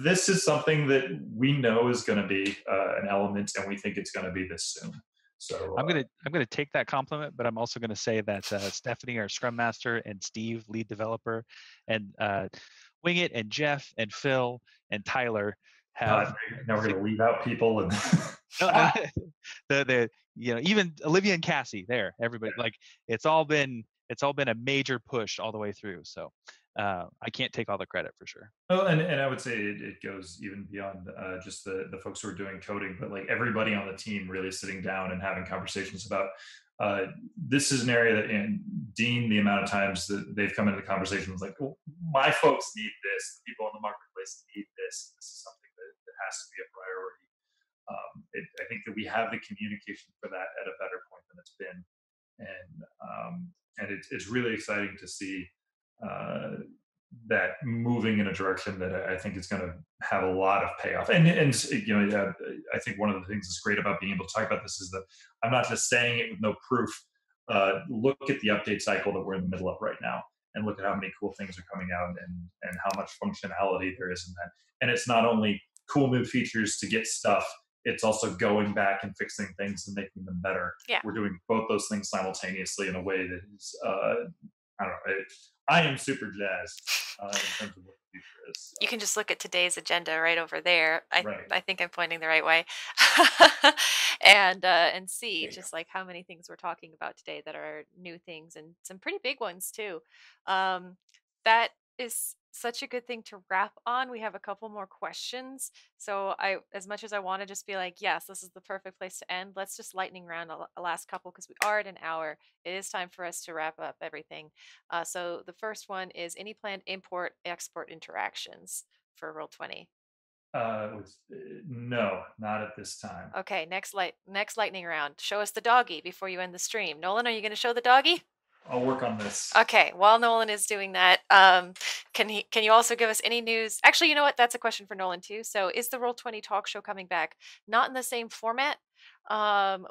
this is something that we know is going to be an element, and we think it's going to be this soon. So I'm gonna take that compliment, but I'm also gonna say that Stephanie, our Scrum Master, and Steve, lead developer, and Wing It, and Jeff, and Phil, and Tyler have. Now we're going to leave out people and No, the even Olivia and Cassie there, everybody, like it's all been a major push all the way through. So I can't take all the credit for sure. Oh, and I would say it goes even beyond just the folks who are doing coding, but like everybody on the team really sitting down and having conversations about this is an area that, and Dean, the amount of times that they've come into the conversation was like, well, my folks need this, the people in the marketplace need this. This is something that has to be a priority. I think that we have the communication for that at a better point than it's been, and it's really exciting to see that moving in a direction that I think is going to have a lot of payoff. And I think one of the things that's great about being able to talk about this is that I'm not just saying it with no proof. Look at the update cycle that we're in the middle of right now, and look at how many cool things are coming out, and how much functionality there is in that. And it's not only cool new features to get stuff, it's also going back and fixing things and making them better. Yeah. We're doing both those things simultaneously in a way that is, I don't know. I am super jazzed in terms of what the future is. You can just look at today's agenda right over there. I think I'm pointing the right way, and see just like how many things we're talking about today that are new things and some pretty big ones too. That is such a good thing to wrap on. We have a couple more questions, so as much as I want to just be like, yes, this is the perfect place to end. Let's just lightning round a last couple because we are at an hour. It is time for us to wrap up everything. So the first one is any planned import export interactions for Roll20? No, not at this time. Okay, next lightning round. Show us the doggy before you end the stream. Nolan, are you going to show the doggy? I'll work on this. Okay, while Nolan is doing that, can you also give us any news? Actually, you know what? That's a question for Nolan too. So, is the Roll20 talk show coming back? Not in the same format.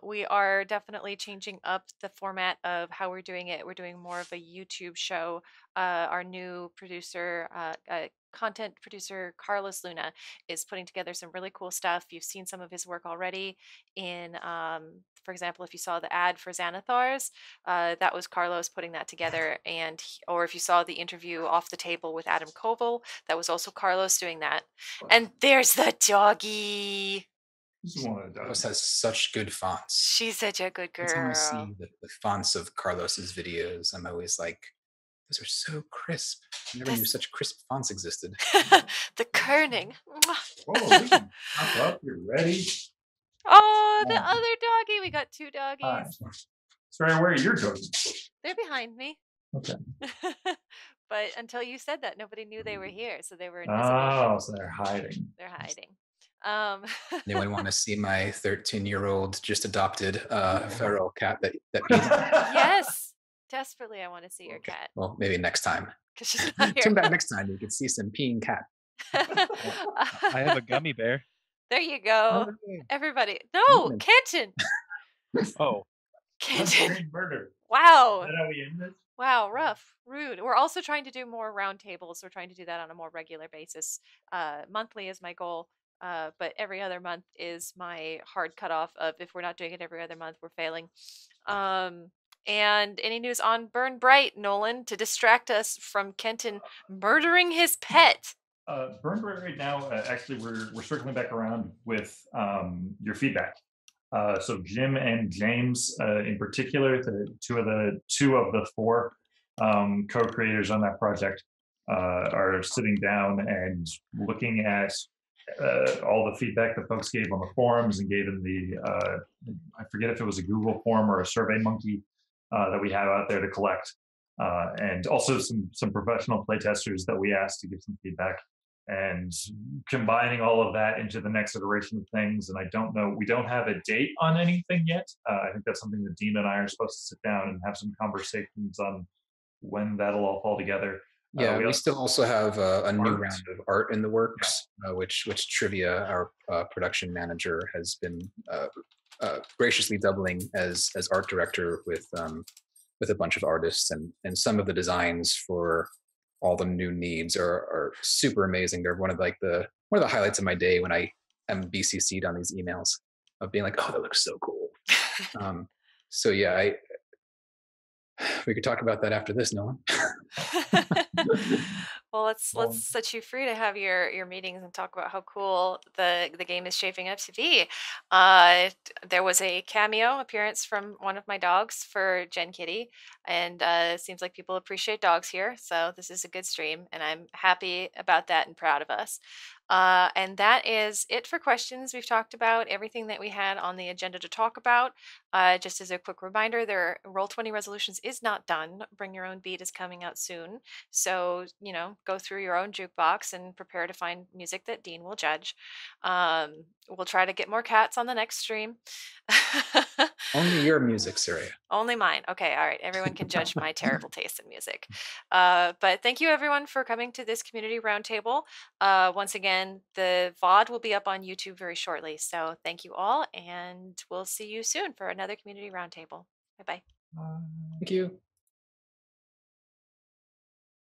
We are definitely changing up the format of how we're doing it. We're doing more of a YouTube show. Our new producer, content producer, Carlos Luna, is putting together some really cool stuff. You've seen some of his work already in, for example, if you saw the ad for Xanathars, that was Carlos putting that together. And or if you saw the interview Off the Table with Adam Koval, that was also Carlos doing that. And there's the doggy. Carlos has such good fonts. She's such a good girl. Every time I see the fonts of Carlos's videos, I'm always like, those are so crisp. I never knew such crisp fonts existed. The kerning. Oh, we can pop up. You're ready. Oh, the other doggy. We got two doggies. Sorry, where are your doggies? They're behind me. Okay. But until you said that, nobody knew they were here, so they were invisible. Oh, so they're hiding. They're hiding. Anyone want to see my 13-year-old just adopted feral cat that Yes, desperately I want to see your cat. Well, maybe next time. Because she's not here. Come back next time. You can see some peeing cat. I have a gummy bear. There you go. Everybody. No, Kenton. Oh. Kenton. Murder. Wow. Is that how we end this? Wow, rough, rude. We're also trying to do more roundtables. We're trying to do that on a more regular basis. Monthly is my goal. But every other month is my hard cutoff of if we're not doing it every other month, we're failing. And any news on Burn Bright, Nolan, to distract us from Kenton murdering his pet? Burn Bright right now, actually, we're circling back around with your feedback. So Jim and James, in particular, the two of the four co-creators on that project, are sitting down and looking at all the feedback that folks gave on the forums and gave in the I forget if it was a Google form or a Survey Monkey that we have out there to collect, and also some professional playtesters that we asked to give some feedback, and combining all of that into the next iteration of things. And I don't know, we don't have a date on anything yet. I think that's something that Dean and I are supposed to sit down and have some conversations on when that'll all fall together. Yeah, we still also have a new round of art in the works, which Trivia, our production manager, has been graciously doubling as art director with a bunch of artists, and some of the designs for all the new needs are super amazing. They're one of the highlights of my day when I am BCC'd on these emails of being like, oh, that looks so cool. So yeah, we could talk about that after this, Nolan. Well, let's set you free to have your meetings and talk about how cool the game is shaping up to be. There was a cameo appearance from one of my dogs for Gen Kitty, and it seems like people appreciate dogs here, so this is a good stream, and I'm happy about that and proud of us. And that is it for questions. We've talked about everything that we had on the agenda to talk about. Just as a quick reminder, their Roll20 resolutions is not done. Bring Your Own Beat is coming out soon. So, go through your own jukebox and prepare to find music that Dean will judge. We'll try to get more cats on the next stream. Only your music, Soraya. Only mine. Okay, all right. Everyone can judge my terrible taste in music. But thank you, everyone, for coming to this community roundtable. Once again, the VOD will be up on YouTube very shortly. So thank you all, and we'll see you soon for another community roundtable. Bye-bye. Thank you.